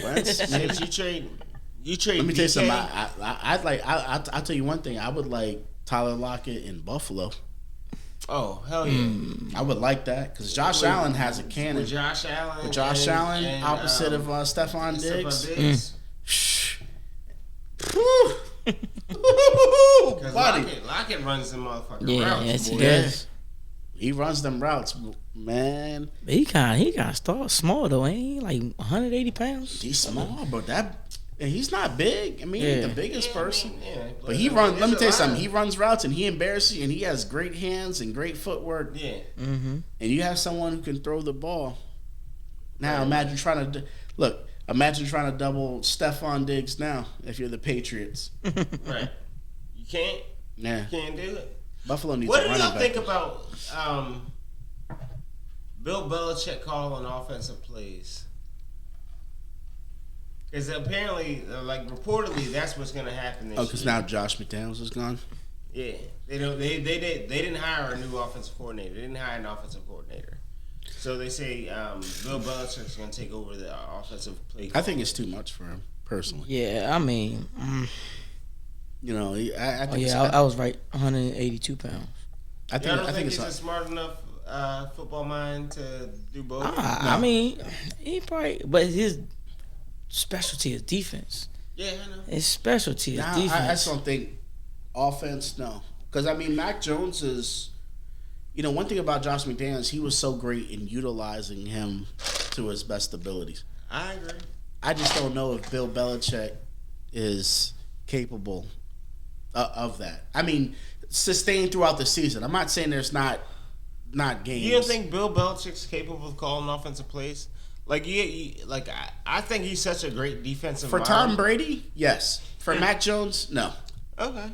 Wentz, You trade. let me tell you DK. something. I'll tell you one thing. I would like Tyler Lockett in Buffalo. Oh hell yeah! I would like that because Josh Allen has a cannon. With Josh Allen. Allen, opposite of Stephon Diggs. Whew. Because Buddy. Lockett runs the motherfucking Yeah, routes. yes, he boy. does. He runs them routes, man. But he got start small though, ain't he? Like 180 pounds. He's small, but and he's not big. I mean, he ain't the biggest person. Yeah, But he runs. Let me tell you something. He, He runs routes and he embarrasses you, and he has great hands and great footwork. yeah. Mm-hmm. And you have someone who can throw the ball. Now imagine trying to Imagine trying to double Stephon Diggs now if you're the Patriots. Right. You can't. Yeah, Can't do it. Buffalo needs What a do running y'all back. think about Bill Belichick calling offensive plays? Because apparently, reportedly, that's what's going to happen this Oh, because year. now Josh McDaniels is gone. Yeah, they didn't hire a new offensive coordinator. They didn't hire an offensive coordinator. So they say Bill Belichick's going to take over the offensive play. I think it's too much for him personally. Yeah, I mean, You know, I oh think. yeah, I was right. 182 pounds. I think. Y'all don't I think think he's it's. a smart enough football mind to do both? I mean, he probably, but his specialty is defense. Yeah, I know. His specialty is Nah, defense. I just don't think offense. No, because I mean, Mac Jones is. You know, one thing about Josh McDaniels, he was so great in utilizing him to his best abilities. I agree. I just don't know if Bill Belichick is capable of that. I mean, sustained throughout the season. I'm not saying there's not games. You don't think Bill Belichick's capable of calling offensive plays? Like I think he's such a great defensive for mind. Tom Brady? Yes. For Mac Jones? No. Okay.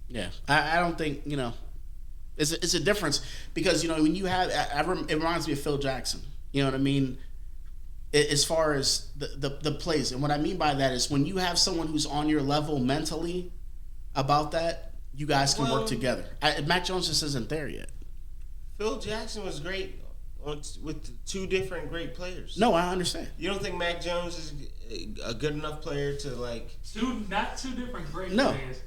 Yeah, I don't think It's a difference because when you have it reminds me of Phil Jackson. You know what I mean? As far as the plays, and what I mean by that is when you have someone who's on your level mentally about that, you guys can work together. Mac Jones just isn't there yet. Phil Jackson was great with two different great players. No, I understand. You don't think Mac Jones is a good enough player to Not two different great No. players.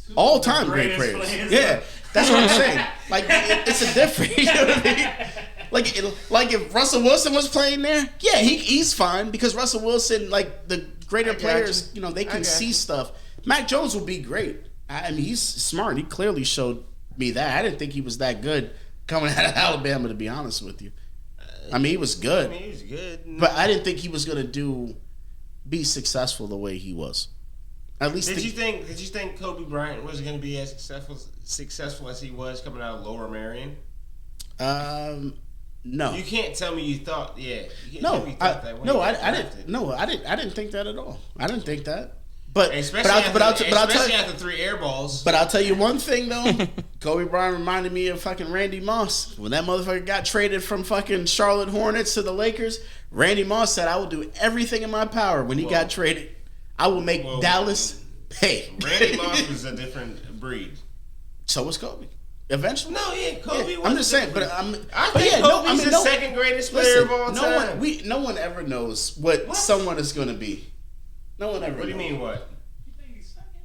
Two All of the time great greatest players. Yeah, that's what I'm saying. Like it's a difference. You know what I mean? Like if Russell Wilson was playing there, yeah, he's fine because Russell Wilson, like the greater players, they can see stuff. Mac Jones will be great. I mean, he's smart. He clearly showed me that. I didn't think he was that good coming out of Alabama, to be honest with you. I mean, he was good. he was good. But I didn't think he was gonna be successful the way he was. At least Did you think Kobe Bryant was going to be as successful as he was coming out of Lower Merion? No. You can't tell me you thought. Yeah. You can't No, tell me you thought that way. I didn't. No, I didn't think that at all. I didn't think that. But Especially after 3 air balls. But I'll tell you one thing though. Kobe Bryant reminded me of fucking Randy Moss when that motherfucker got traded from fucking Charlotte Hornets to the Lakers. Randy Moss said, "I will do everything in my power when he got traded. I will make Dallas pay." Randy Moss was a different breed. So was Kobe. Eventually. No, yeah, Kobe. I'm just saying, but I think Kobe's the second greatest player of all time. No one ever knows what someone is going to be. No one ever. What do you mean? What? You think he's second?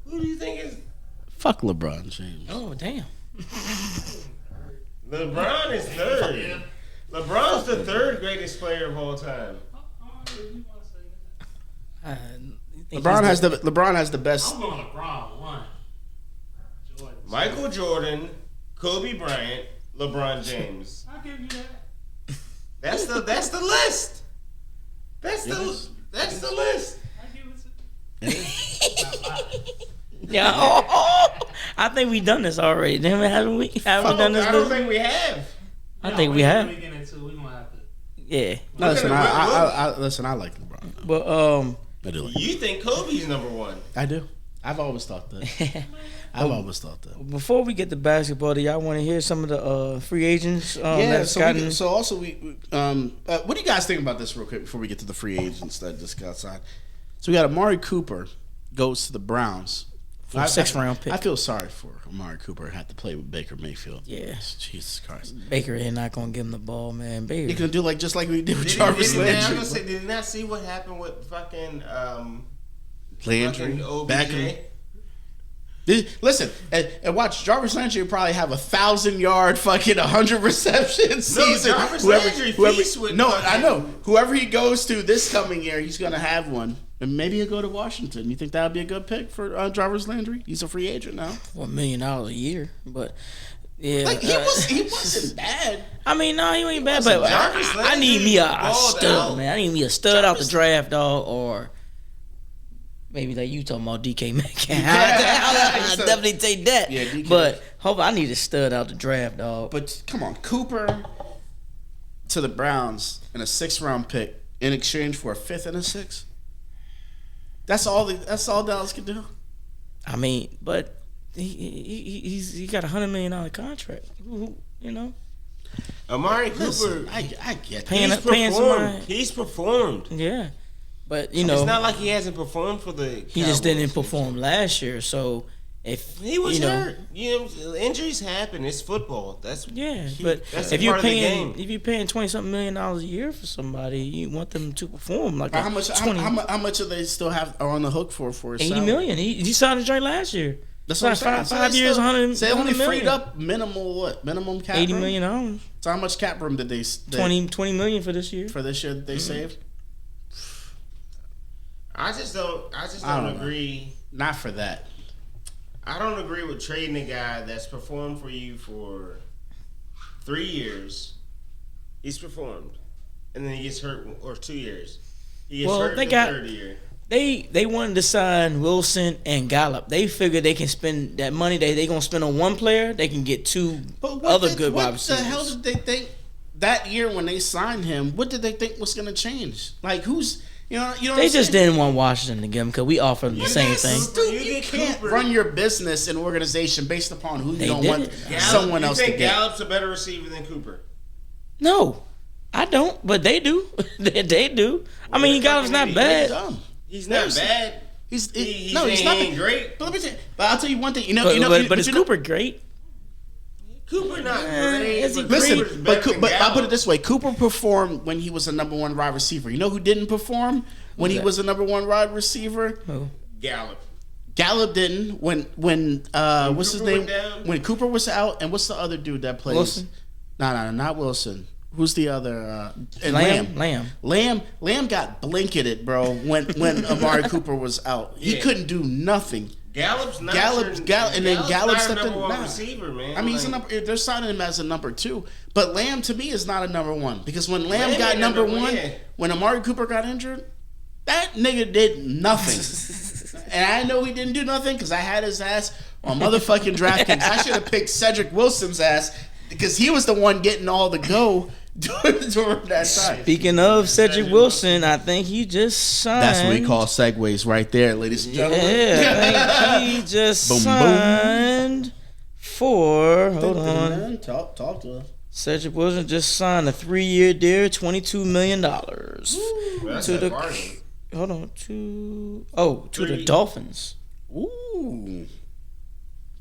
Who do you think is? Fuck LeBron James. Oh damn. LeBron is third. LeBron's the third greatest player of all time. If you want to say that. You think LeBron has the best. I'm going LeBron 1. Jordan. Michael Jordan, Kobe Bryant, LeBron James. I'll give you that. That's the list. That's the list. I'll give it to Yeah. I think we done this already. Damn it, haven't we? Haven't we done this? I don't think we have. I think we have. We gonna have to. Yeah. No, listen, I like LeBron. But I do like You think Kobe's number one? I do. I've always thought that. I've always thought that. before we get to basketball, do y'all want to hear some of the free agents? Yeah. That's So, gotten... what do you guys think about this real quick before we get to the free agents that just got signed? So we got Amari Cooper goes to the Browns. For a 6th round pick. I feel sorry for Amari Cooper. Had to play with Baker Mayfield. Yeah. Jesus Christ. Baker is not gonna give him the ball, man. Baker. He can do just like we did with Jarvis Landry. Did you not see what happened with fucking Landry OBJ? back in. Listen, and watch Jarvis Landry will probably have 1,000-yard fucking 100 reception season. Jarvis Landry feasts with I know. Whoever he goes to this coming year, he's gonna have one. And maybe he'll go to Washington. You think that would be a good pick for Jarvis Landry? He's a free agent now. $1 million a year, but yeah, Like he wasn't bad. I mean, no, he ain't bad, but I need me a stud, man. I need me a stud out the draft, dog, or maybe like you talking about DK Metcalf. I definitely take that. Yeah, DK. But hope I need a stud out the draft, dog. But come on, Cooper to the Browns and a 6th round pick in exchange for a 5th and a 6th. That's all Dallas can do. I mean, but he got a $100 million contract. You know, Amari Listen, Cooper. I get that. paying somebody. He's performed. Yeah, but you know, It's not like he hasn't performed for the. he just didn't perform last year. So if He was you know, hurt. You know, injuries happen. It's football. That's yeah. But that's if a you're part of the paying game. if you're paying $20-something million a year for somebody, you want them to perform like How much? 20, How much do they still have are on the hook for his 80 salary? million. He signed a joint last year. That's what I'm saying. Five years, 100. So they only 100 freed million. up minimum cap $80 room? million. So how much cap room did they 20 million for this year. for this year that they saved? I just don't don't know. agree. Not for that. I don't agree with trading a guy that's performed for you for 3 years. He's performed, and then he gets hurt, or 2 years. He gets hurt in the third year. They wanted to sign Wilson and Gallup. They figured they can spend that money they gonna spend on one player. They can get two other good wide receivers. What the hell did they think that year when they signed him? What did they think was going to change? Like who's They just didn't want Washington to get him because we offered them the same thing. You can't run your business and organization based upon who They you don't did want it. someone else to You think get. Gallup's a better receiver than Cooper? No, I don't, but they do. they do. I mean, Gallup's not bad. Dumb. He's not bad. He's not not great. But let me tell you, but I'll tell you one thing. But is Cooper great? Cooper not great. is he but great? Cooper's better than But I'll put Gallup. it this way: Cooper performed when he was a number one wide receiver. You know who didn't perform when he was a number one wide receiver? Who? Gallup. Gallup didn't. When what's his Cooper name? went down? When Cooper was out, and what's the other dude that plays? Wilson? No, not Wilson. Who's the other? And Lamb. Lamb got blanketed, bro. When Amari Cooper was out, he Yeah. couldn't do nothing. Gallup's not And then Gallup stepped in. number one Nah. receiver, man. I mean, he's a Like, number. They're signing him as a number 2, but Lamb to me is not a number 1 because when Lamb Lamb got ain't number number 1, one. when Amari Cooper got injured, that nigga did nothing. And I know he didn't do nothing because I had his ass on motherfucking DraftKings. I should have picked Cedric Wilson's ass because he was the one getting all the go during that time. Speaking of Cedric Wilson, I think he just signed. That's what we call segues right there, ladies and gentlemen. Yeah, I think he just Boom, boom. signed for. Hold on. Talk to us. Cedric Wilson just signed a 3-year deal, $22 million. that's to a the- bargain. Hold on, to the Dolphins. Ooh.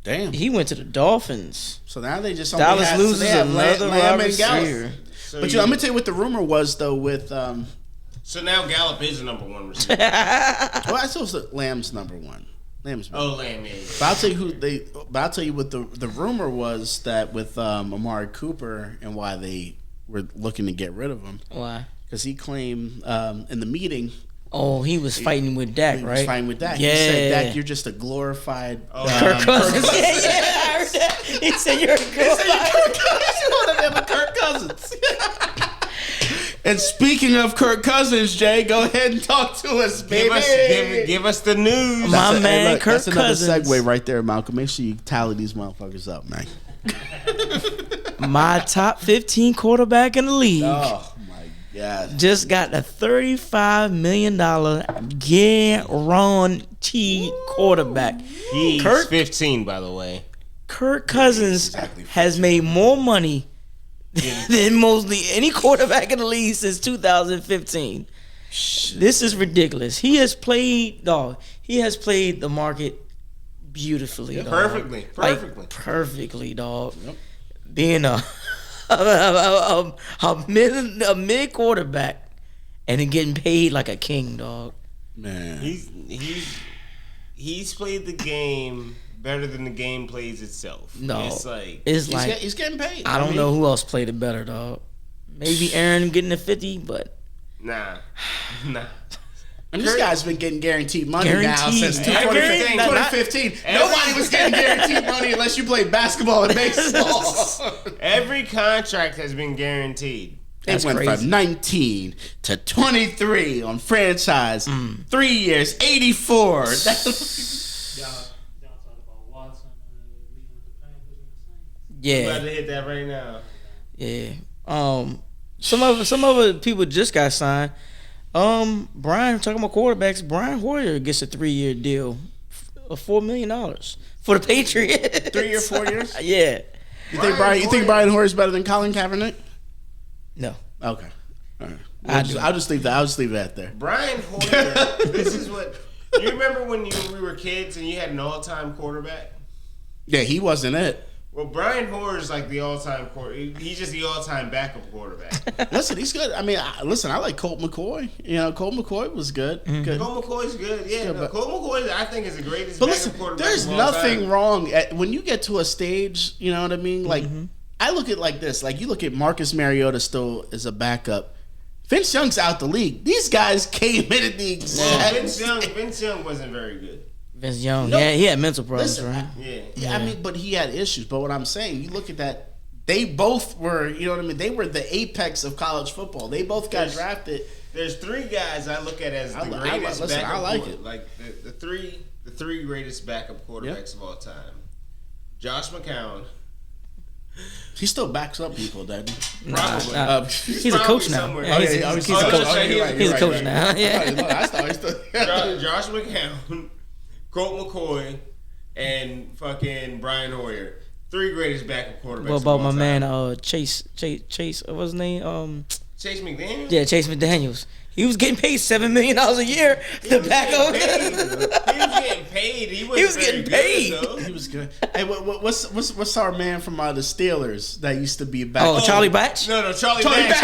Damn. He went to the Dolphins. So now they just only Dallas have, loses so they have another Lamb wide and Gallup. receiver. So But I'm gonna tell you what the rumor was though with So now Gallup is the number one receiver. well I still said Lamb's number 1. Lamb's number 1. Oh, Lamb, yeah. But I'll tell you I'll tell you what the rumor was that with Amari Cooper and why they were looking to get rid of him Why? because he claimed in the meeting Oh, he was fighting with Dak, he right? was fighting with Dak. Yeah. He said, Dak, you're just a glorified Kirk Cousins. Yeah, I heard that. He said you're a girl. You want to have a Kirk Cousins. And speaking of Kirk Cousins, Jay, go ahead and talk to us, baby. Give us the news. My man, Kirk that's another Cousins. segue right there, Malcolm. Make sure you tally these motherfuckers up, man. My top 15 quarterback in the league. Oh my God! Just got a $35 million guaranteed quarterback. He's Kirk- 15, by the way. Kirk Cousins has made more money than mostly any quarterback in the league since 2015. This is ridiculous. He has played the market beautifully, dog. Perfectly. Like, perfectly, dog. Yep. Being a mid quarterback and then getting paid like a king, dog. Man, he's played the game better than the game plays itself. No, he's getting paid. I don't know who else played it better, dog. Maybe Aaron getting a 50, but nah. And this guy's been getting guaranteed money now since 2015. 2015. Nobody was getting guaranteed money unless you played basketball and baseball. Every contract has been guaranteed. It went from 19 to 23 on franchise. 3 years, 84. Y'all talk about Watson leaving the Panthers and the Saints. yeah, I'm about to hit that right now. yeah. Some other people just got signed. Brian, talking about quarterbacks, Brian Hoyer gets a 3-year deal of $4 million for the Patriots. 3 or 4 years? Yeah. You think Brian Hoyer's better than Colin Kaepernick? No. Okay. All right. I'll just leave that. I'll just leave that there. Brian Hoyer, this is what you remember when we were kids and you had an all-time quarterback? Yeah, he wasn't it. Well, Brian Hoyer is like the all-time quarterback. He's just the all-time backup quarterback. Listen, he's good. I mean, I like Colt McCoy. You know, Colt McCoy was good. Good. Colt McCoy's good. Yeah, Colt McCoy, I think, is the greatest But backup listen, quarterback there's of all nothing time. wrong when you get to a stage. You know what I mean? Like, I look at it like this. Like, you look at Marcus Mariota still as a backup. Vince Young's out the league. These guys came in at the exact. Vince Young wasn't very good. Vince Young, No. yeah, he had mental problems, Listen, right? Yeah. I mean, but he had issues. But what I'm saying, you look at that. They both were, you know what I mean? They were the apex of college football. They both got drafted. There's 3 guys I look at as the greatest listen, backup. I like it. Like the three greatest backup quarterbacks of all time. Josh McCown. He still backs up people, doesn't he? Probably. He's a coach now. somewhere. Yeah, he's a coach. He's a coach now. Yeah. Josh McCown, Colt McCoy, and fucking Brian Hoyer. 3 greatest backup quarterbacks. What of about all my time. man Chase? What was his name? Chase McDaniels? Yeah, Chase McDaniels. He was getting paid $7 million a year to back up. He was getting paid. He was getting paid. He was good. Hey, what's our man from the Steelers that used to be back? Oh, Charlie Batch? No, Charlie Batch.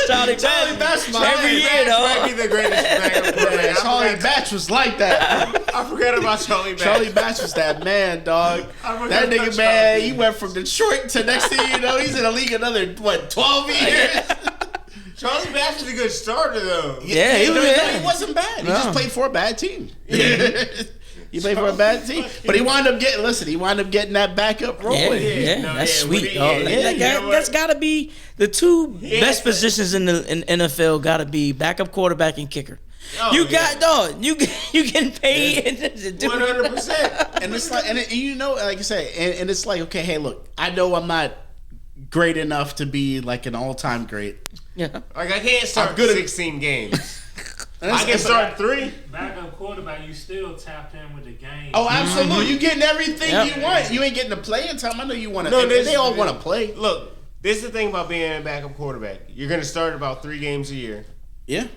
Charlie Batch. Every year, might though. be the greatest backup quarterback. Charlie Batch was like that. I forgot about Charlie Batch. Charlie Batch was that man, dog. That nigga, man, he went from Detroit to next thing you know, he's in the league another 12 years. Charlie Batch was a good starter, though. Yeah, he wasn't bad. He just played for a bad team. He played for a bad team, but he wound up getting that backup role. That's sweet. That's got to be the 2 best positions in the NFL. Got to be backup quarterback and kicker. You getting paid 100%. And it's like, like you say, and it's like, okay, hey, look, I know I'm not great enough to be like an all-time great. Yeah. Like, I can't start 16 games. I can start 3. Backup quarterback, you still tapped in with the game. Oh, absolutely. You getting everything you want. You ain't getting the playing time. I know you want to. No, they all want to play. Look, this is the thing about being a backup quarterback. You're going to start about 3 games a year. Yeah.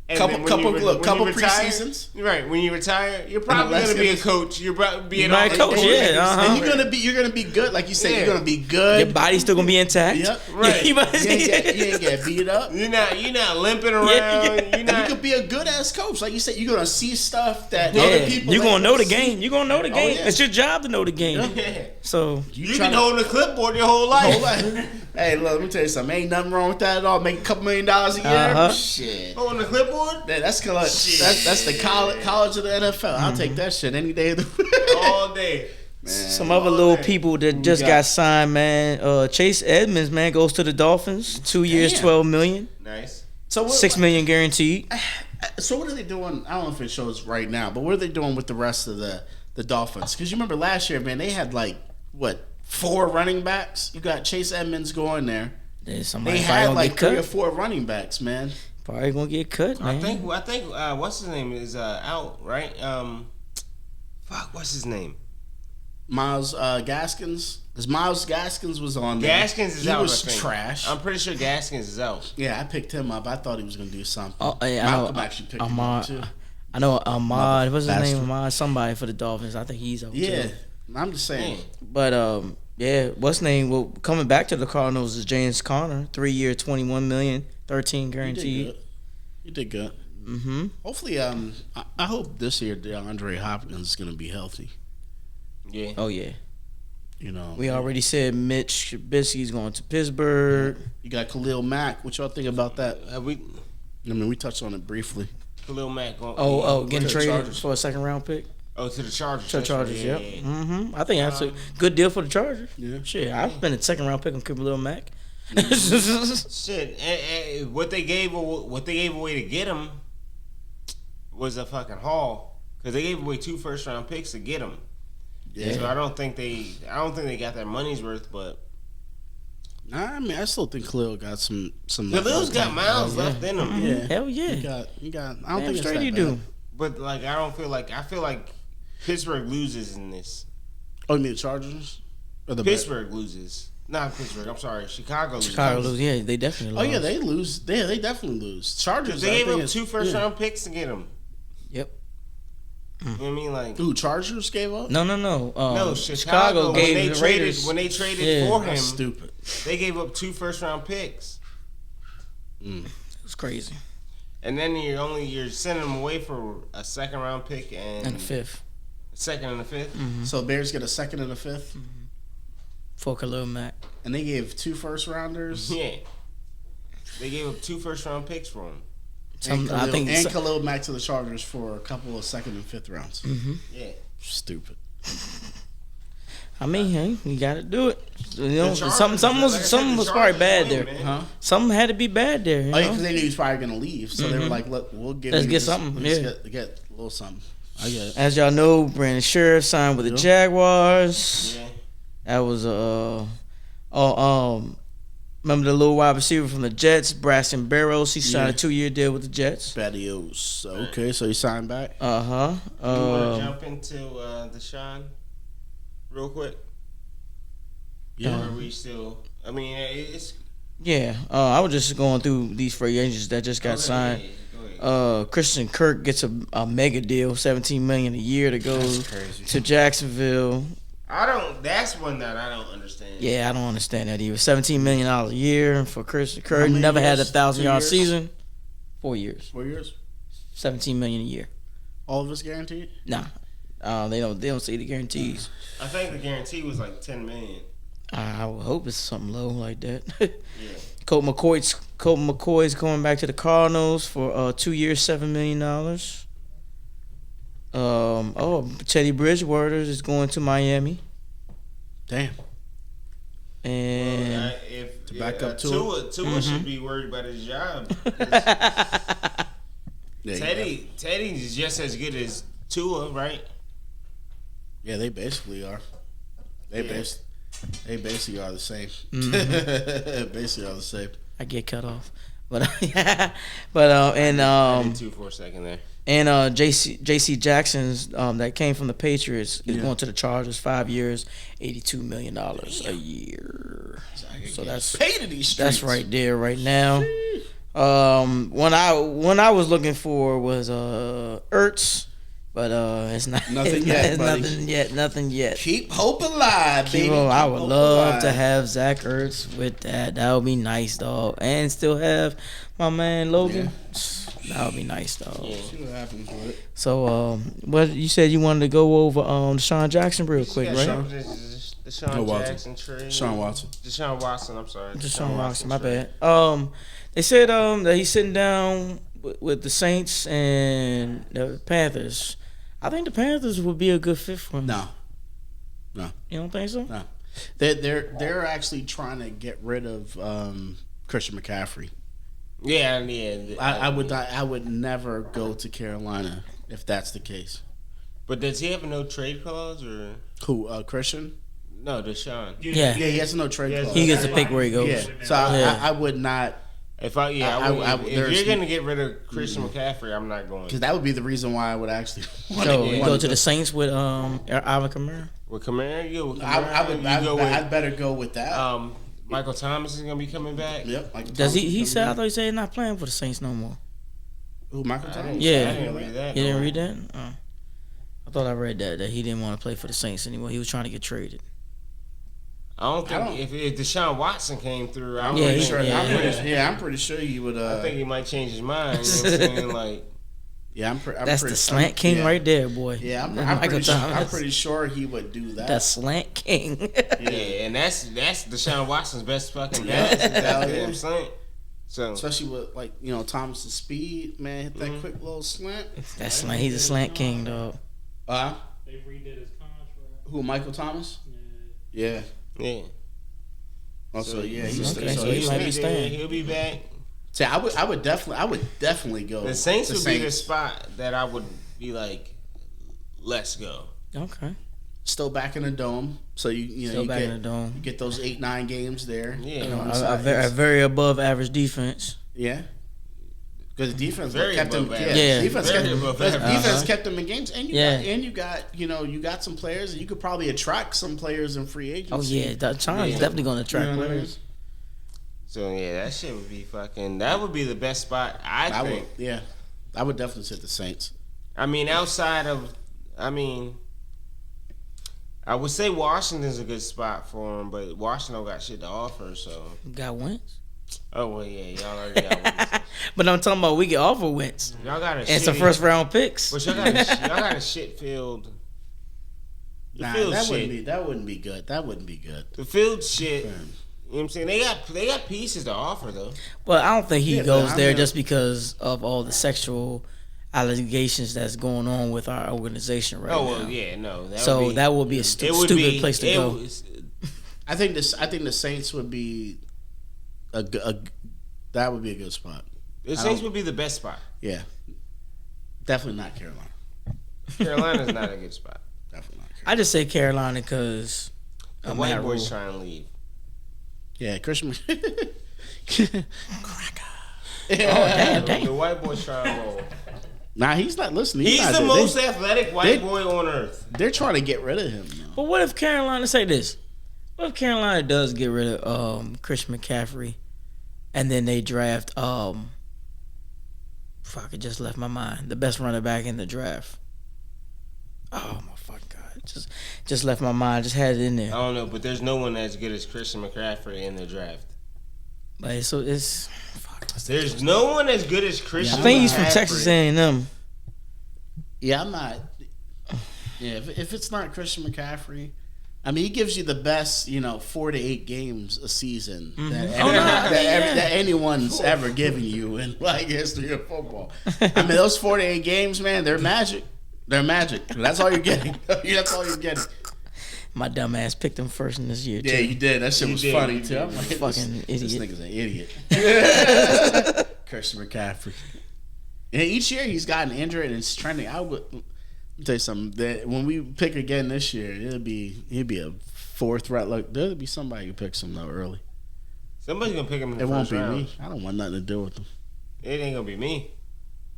And Couple preseasons. Right. When you retire, you're probably going to be a coach. You're probably be an coach, And you're gonna be good, like you said. You're gonna be good. Your body's still gonna be intact. Yep. Right. You ain't get beat up. You're not limping around. And you could be a good ass coach, like you said. You're gonna see stuff that other people. You're gonna know the game. You're gonna know the game. yeah. It's your job to know the game. Yeah. So You've been holding a clipboard your whole life. Hey, look, let me tell you something. Ain't nothing wrong with that at all. Make a couple $1 million a year. Shit. Holding a clipboard? That's the college of the NFL. I'll take that shit any day of the week. All day. Some other little people that just got signed, man. Chase Edmonds, man, goes to the Dolphins. 2 years, $12 million. Nice. So $6 million guaranteed. So what are they doing? I don't know if it shows right now, but what are they doing with the rest of the Dolphins? Because you remember last year, man, they had 4 running backs. You got Chase Edmonds going there. They had 3 or 4 running backs, man. Probably gonna get cut, man. I think what's his name is out, right? What's his name? Miles Gaskins. Because Miles Gaskins was on there. Gaskins is out. He was trash. I'm pretty sure Gaskins is out. Yeah, I picked him up. I thought he was going to do something. Malcolm actually picked him up, too. I know Ahmad. What's his name? Ahmad. Somebody for the Dolphins. I think he's out, too. I'm just saying. But, what's his name? Well, coming back to the Cardinals is James Conner. 3 year, $21 million, 13 guaranteed. You did good. Mm-hmm. Hopefully, I hope this year DeAndre Hopkins is going to be healthy. Yeah. Oh, yeah. You know, we already said Mitch Trubisky's going to Pittsburgh. You got Khalil Mack. What y'all think about that? We touched on it briefly. Khalil Mack. Getting traded for a second round pick. Oh, to the Chargers. To the Chargers, yeah. Mm-hmm. I think that's a good deal for the Chargers. Yeah. Shit, I've spent a second round pick on Khalil Mack. Shit, what they gave away to get him was a fucking haul, because they gave away 2 first round picks to get him. Yeah. So I don't think they got their money's worth, but I mean, I still think Khalil got some. Khalil's got miles left in him. Mm-hmm. Yeah. Hell yeah. He got. I don't think it's that you bad. do. But I feel like Pittsburgh loses in this. Oh, you mean the Chargers? Or the Pittsburgh loses. Not Pittsburgh. I'm sorry. Chicago loses. Yeah, they definitely lose. Oh yeah, they lose. They definitely lose. Chargers. They gave up 2 first round picks to get him. Yep. You know what I mean, like who? Chargers gave up? No. No, Chicago gave when they traded for him. That's stupid. They gave up 2 first round picks. It was crazy. And then you're sending them away for a second round pick and a 5th. Second and a 5th. Mm-hmm. So Bears get a second and a 5th for Khalil Mack. And they gave 2 first rounders. Yeah. They gave up 2 first round picks for him. Khalil Mack to the Chargers for a couple of second and 5th rounds. Mm-hmm. Yeah. Stupid. I mean, hey, you got to do it. You know, something was probably bad there. Huh? Something had to be bad there. You know? Because they knew he was probably going to leave, so they were like, "Look, let's get something. Get a little something." I get it. As y'all know, Brandon Sheriff signed with the Jaguars. Yeah. That was remember the little wide receiver from the Jets, Braxton Barrows? He signed a 2-year deal with the Jets. Badios. Okay, so he signed back. You want to jump into Deshaun real quick? Yeah. Or are we still? I mean, it's. Yeah, I was just going through these free agents that just got signed. Christian Kirk gets a mega deal, $17 million a year to go to Jacksonville. That's one that I don't understand. Yeah, I don't understand that either. $17 million a year for Christian Kirk. Never had a 1,000-yard season. 4 years. 4 years. $17 million a year. All of us guaranteed? Nah, they don't see the guarantees. I think the guarantee was like $10 million. I would hope it's something low like that. Yeah. Colt McCoy's going back to the Cardinals for 2 years, $7 million. Teddy Bridgewater is going to Miami. Damn. And to back up Tua should be worried about his job. Teddy's just as good as Tua, right? Yeah, they basically are. They basically are the same. Basically are the same. I get cut off, but I did too for a second there. And J.C. Jackson's that came from the Patriots is going to the Chargers, 5 years, $82 million a year. So that's right there right now. When I was looking for was Ertz. But it's not nothing yet. Nothing yet. Keep hope alive, baby. I would love to have Zach Ertz with that. That would be nice, dog. And still have my man Logan. Yeah. That would be nice, dog. Yeah. See what happens with it. So, what you said you wanted to go over Deshaun Jackson real quick, right? Deshaun Jackson trade. Deshaun Watson. Deshaun Watson. I'm sorry. Deshaun Watson. My bad. They said that he's sitting down with the Saints and the Panthers. I think the Panthers would be a good fit for him. No. No. You don't think so? No. They're actually trying to get rid of Christian McCaffrey. Yeah. I would never go to Carolina if that's the case. But does he have a no trade clause or Who? Christian? no? Deshaun. Yeah. Yeah, he has no trade clause. He gets to pick where he goes. Yeah. So I would not. If I- if you're gonna get rid of Christian McCaffrey, I'm not going. Because that would be the reason why I would actually want So to you go to the Saints with Alvin Kamara? With Kamara, you go with Kamara. I'd better go with that. Michael Thomas is gonna be coming back. Yep. Like Does he said? I thought he said he's not playing for the Saints no more. Who, Michael Thomas? Yeah. I didn't read that. You didn't read that? Oh. I thought I read that he didn't want to play for the Saints anymore. He was trying to get traded. I don't think if Deshaun Watson came through, I'm Yeah, pretty sure. I'm pretty sure he would. I think he might change his mind. You know what I'm saying? Like, Yeah, That's the slant king right there, boy. Yeah, I'm Michael pretty sure he would do that. The slant king. yeah, and that's Deshaun Watson's best fucking pass. That's what I'm saying. So especially with Thomas's speed, man, hit that quick little slant. That's slant. He's a slant king, dog. They redid his contract. Who, Michael Thomas? Yeah. yeah. Also, yeah, Okay, so he might be staying. He'll be back. See, I would definitely go. The Saints would be the spot that I would be like, let's go. Okay. Still back in the dome, so Still back in the dome. You get those 8-9 games there. Yeah, A very above average defense. Yeah. Because the defense Very kept them. above Yeah, average. defense kept them in games, and you Yeah. you got some players, and you could probably attract some players in free agency. Oh yeah, China's definitely going to attract players. So yeah, that shit would be fucking. That would be the best spot. I think. I would definitely say the Saints. I mean, outside of, I would say Washington's a good spot for him, but Washington don't got shit to offer. So Got Wentz. oh well, yeah, y'all already got Wentz. But I'm talking about we get offer Wentz. Y'all got a And some first round picks. But y'all got a shit field. The field that shit. wouldn't be good. That wouldn't be good. The field shit. You know what I'm saying? They got pieces to offer though. But I don't think he Yeah, goes but there just because of all the sexual allegations that's going on with our organization right now. Oh well, yeah, no. That would be a stupid place to go. I think the Saints would be that would be a good spot. The Saints would be the best spot. Yeah, definitely not Carolina. Carolina's not a good spot. Definitely not Carolina. I just say Carolina because The white boys trying to leave. Yeah, Christian. Oh damn. The white boys trying to roll. Nah, he's not listening. He's not the there. most athletic white boy on earth. They're trying to get rid of him now. But what if Carolina say this? What if Carolina does get rid of Christian McCaffrey, and then they draft fuck, it just left my mind. The best running back in the draft. Oh my fucking god! Just left my mind. Just had it in there. I don't know, but there's no one as good as Christian McCaffrey in the draft. But it's There's no one as good as Christian. I think he's from McCaffrey. Texas A&M. Yeah, I'm not. Yeah, if it's not Christian McCaffrey, I mean, he gives you the best, 4 to 8 games a season that anyone's ever given you in history of football. I mean, those 4 to 8 games, man, they're magic. They're magic. That's all you're getting. That's all you're getting. My dumb ass picked him first in this year too. Yeah, you did. That shit was funny too. I'm like, Fucking this idiot. nigga's an idiot. Christian McCaffrey. And each year he's gotten injured and it's trending. Let me tell you something. That when we pick again this year, he'd be a 4th round. Look, there'll be somebody who picks him though early. Somebody's gonna pick him in the It won't first be round. me. I don't want nothing to do with him. It ain't gonna be me.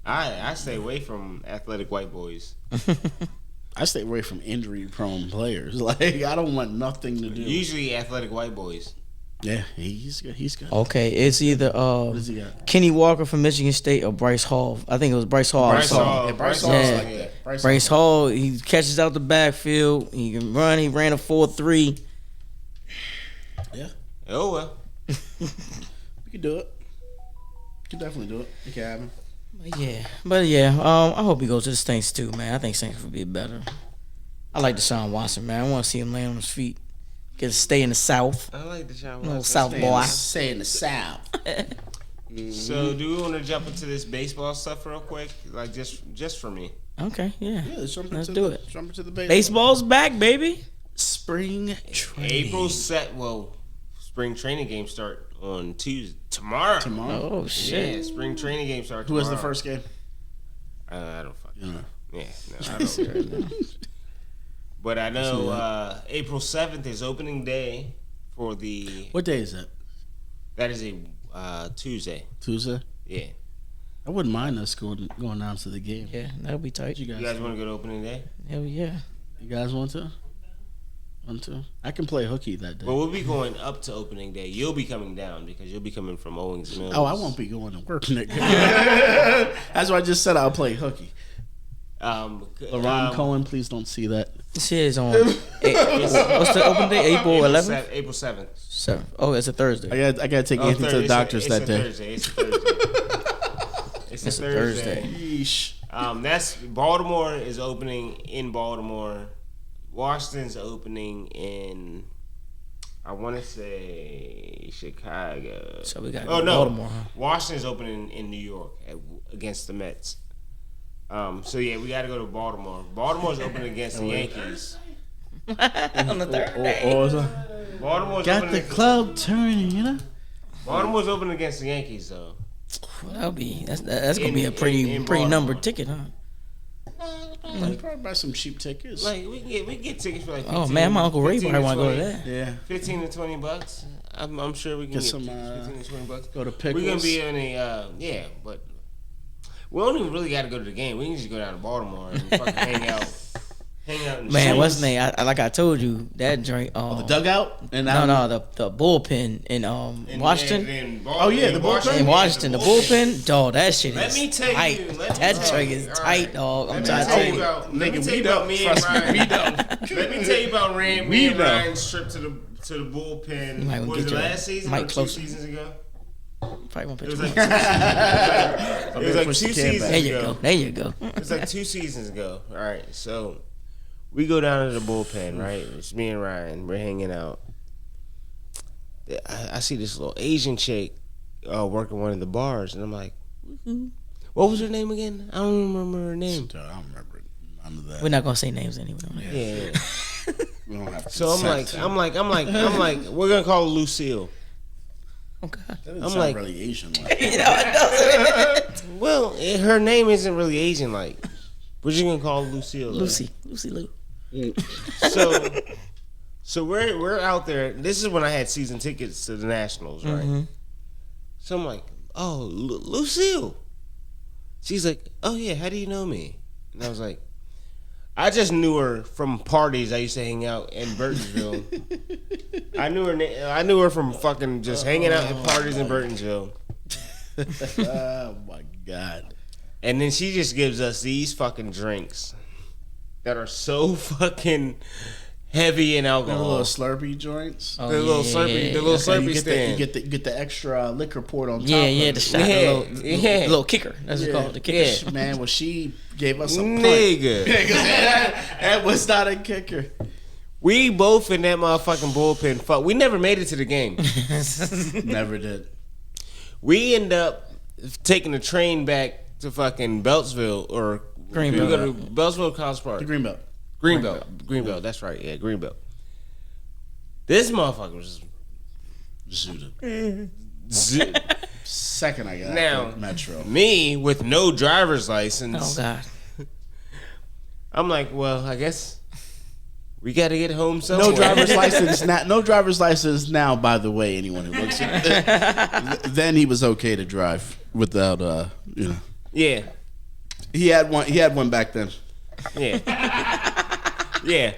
I stay away from athletic white boys. I stay away from injury-prone players. Like I don't want nothing to do. Usually athletic white boys. Yeah, he's good. He's good. Okay, it's either What does he got? Kenny Walker from Michigan State or Bryce Hall. I think it was Bryce Hall. Bryce Hall. Yeah, Bryce Hall's Hall's Yeah. like that. Bryce Hall, he catches out the backfield. He can run. He ran a 4.3. Yeah, Oh well. we can do it. We can definitely do it. We can have him. But yeah. I hope he goes to the Saints too, man. I think Saints would be better. I like Deshaun Watson, man. I want to see him land on his feet. Get to stay in the South. I like the shot. Little South Stay in boy. the- Stay in the South. So do we want to jump into this baseball stuff real quick? Like just for me. Okay, yeah. Yeah, let's jump Let's into do the, it. Jump into the baseball. Baseball's back, baby. spring training. Spring training games start on Tuesday. Tomorrow. Oh shit! Yeah, spring training games start Who tomorrow. was the first game? I don't fucking know. Yeah, no, I don't care. But I know April 7th is opening day for the. What day is that? That is a Tuesday. Tuesday? Yeah. I wouldn't mind us going down to the game. Yeah, that'll be tight. You guys want to go to opening day? Hell yeah! You guys want to? I can play hooky that day. Well, we'll be going up to opening day. You'll be coming down because you'll be coming from Owings Mills. Oh, I won't be going to work, nigga. That's why I just said I'll play hooky. LaRon Cohen, please don't see that. This shit is on. What's the open day? April 11th. April 7th. 7th. Oh, it's a Thursday. I got to take Anthony to the doctors that day. It's a Thursday. It's a Thursday. Yeesh. That's Baltimore is opening in Baltimore. Washington's opening in, I want to say Chicago. So we got Baltimore. Huh? Washington's opening in New York against the Mets. So yeah, we got to go to Baltimore. Baltimore's opening against the Yankees. On the third day. Baltimore's got the club turning, you know. Baltimore's opening against the Yankees though. Well, that's gonna be a pretty numbered ticket, huh? Probably buy some cheap tickets. Like we can get tickets for like 15, oh man, my Uncle Ray probably want to go to that. Yeah, $15 to $20. I'm sure we can get some 15 to $20. Go to Pickles. We're gonna be in a but we don't even really got to go to the game. We can just go down to Baltimore and fucking hang out. Man, what's the name? Like I told you, that drink. The dugout and the bullpen in Washington. The bullpen in Washington. The bullpen, dog. That shit let is me tell tight. You, that drink is tight, dog. I'm trying to tell you. Let me tell you about me and Ryan. Let me tell you about me and Ryan's trip to the bullpen. Was it last season or 2 seasons ago? Probably won't It pitch. was like 2 seasons ago. There you go. It was like 2 seasons ago. All right, so we go down to the bullpen, right? It's me and Ryan. We're hanging out. I see this little Asian chick working one of the bars, and I'm like, what was her name again? I don't remember her name. I don't remember none of that. We're not gonna say names anyway. Yeah. We don't have to. So I'm like, we're gonna call her Lucille. Oh God. That doesn't sound really Asian like. It doesn't. Well, her name isn't really Asian like. We're just gonna call her Lucille. Lucy Lou. So we're out there. This is when I had season tickets to the Nationals, right? Mm-hmm. So I'm like, oh, Lucille. She's like, oh yeah, how do you know me? And I was like, I just knew her from parties I used to hang out in Burtonsville. I knew her from fucking just hanging out at parties in Burtonsville. Oh my God. And then she just gives us these fucking drinks that are so fucking heavy in The alcohol. little Slurpee joints. Oh, The little Slurpee stand. You get the extra liquor poured on top. Yeah, of the it. shot, the little kicker. That's what it's called, the kicker. Yeah, man, well, she gave us a punt. Nigga. That was not a kicker. We both in that motherfucking bullpen. Fuck, we never made it to the game. Never did. We end up taking the train back to fucking Beltsville or Greenbelt. We go to Beltsville College Park. The Greenbelt. Greenbelt. That's right. Yeah, Greenbelt. This motherfucker was Zooted. Second I got Now, Metro. Me with no driver's license. Oh God. I'm like, well, I guess we got to get home somewhere. No driver's license. No driver's license now. By the way, anyone who looks at it, then he was okay to drive without, Yeah. He had one. He had one back then. Yeah. Yeah.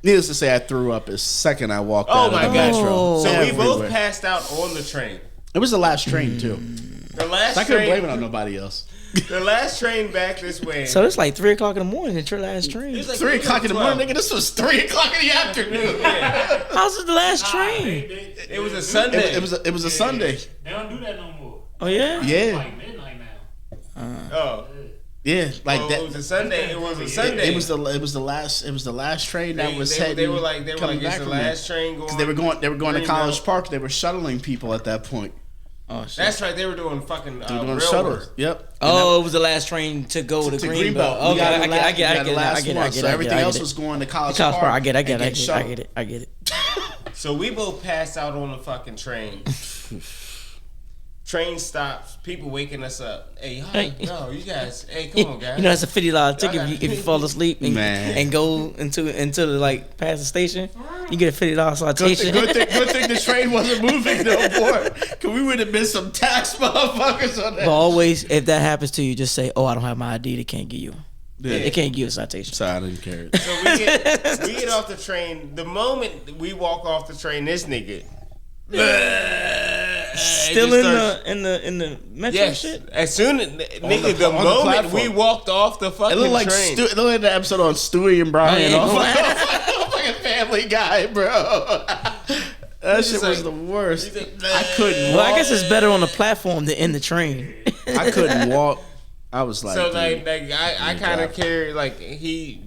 Needless to say, I threw up as second I walked Oh out my of the gosh. Metro. So we Everywhere. both passed out on the train. It was the last train too. The last So I couldn't train. blame it on nobody else. The last train back this way. So it's like 3:00 in the morning at your last train. It's like 3 o'clock in the 12. morning, nigga. This was 3 o'clock in the afternoon. How's it the last train? It was a Sunday. It was a Sunday. They don't do that no more. Oh yeah. It's Yeah, like midnight now. Oh. yeah. Like Oh, that. it was a Sunday. It was a Sunday. It was the last train that was they heading. were like coming it's back the from last there. train going. Because they were going to Greenbelt. College Park. They were shuttling people at that point. Oh shit. That's right. They were doing fucking doing railroad. shuttles. Yep. Oh, it was the last train to go to Greenbelt. We Okay, got I the get it. last one. So everything else it. was going to College College Park. I get and it. getting shuttled. I get it. So we both passed out on the fucking train. Train stops. People waking us up. Hey, yo, you guys. Hey, come on, guys. You know, that's a $50 ticket if you fall asleep and go into the like past the station. You get a $50 citation. Good thing the train wasn't moving no more. Cause we would have missed some tax motherfuckers on that. But always, if that happens to you, just say, "Oh, I don't have my ID." They can't give you. Yeah. They can't give you a citation. Sorry, I didn't care. So we get off the train. The moment we walk off the train, this nigga Still in the metro shit. As soon as the moment we walked off the fucking It looked like train, it looked like the episode on Stewie and Brian. Oh, Fucking Family Guy, bro. That shit was the worst. I couldn't Well, walk. I guess it's better on the platform than in the train. I couldn't walk. I was like, so dude, I kind of carry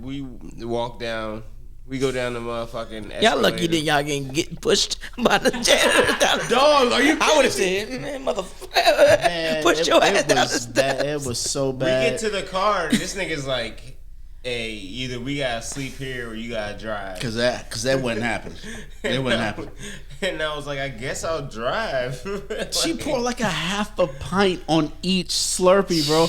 we walk down. We go down the motherfucking. Y'all lucky that y'all can get pushed by the janitor down the dog, are you? I would have said, man, motherfucker, push your ass down the steps. It was so We bad. get to the car. And this nigga's like, "Hey, either we gotta sleep here or you gotta drive." Cause that wouldn't happen. It wouldn't happen. And I was like, "I guess I'll drive." She poured like a half a pint on each Slurpee, bro.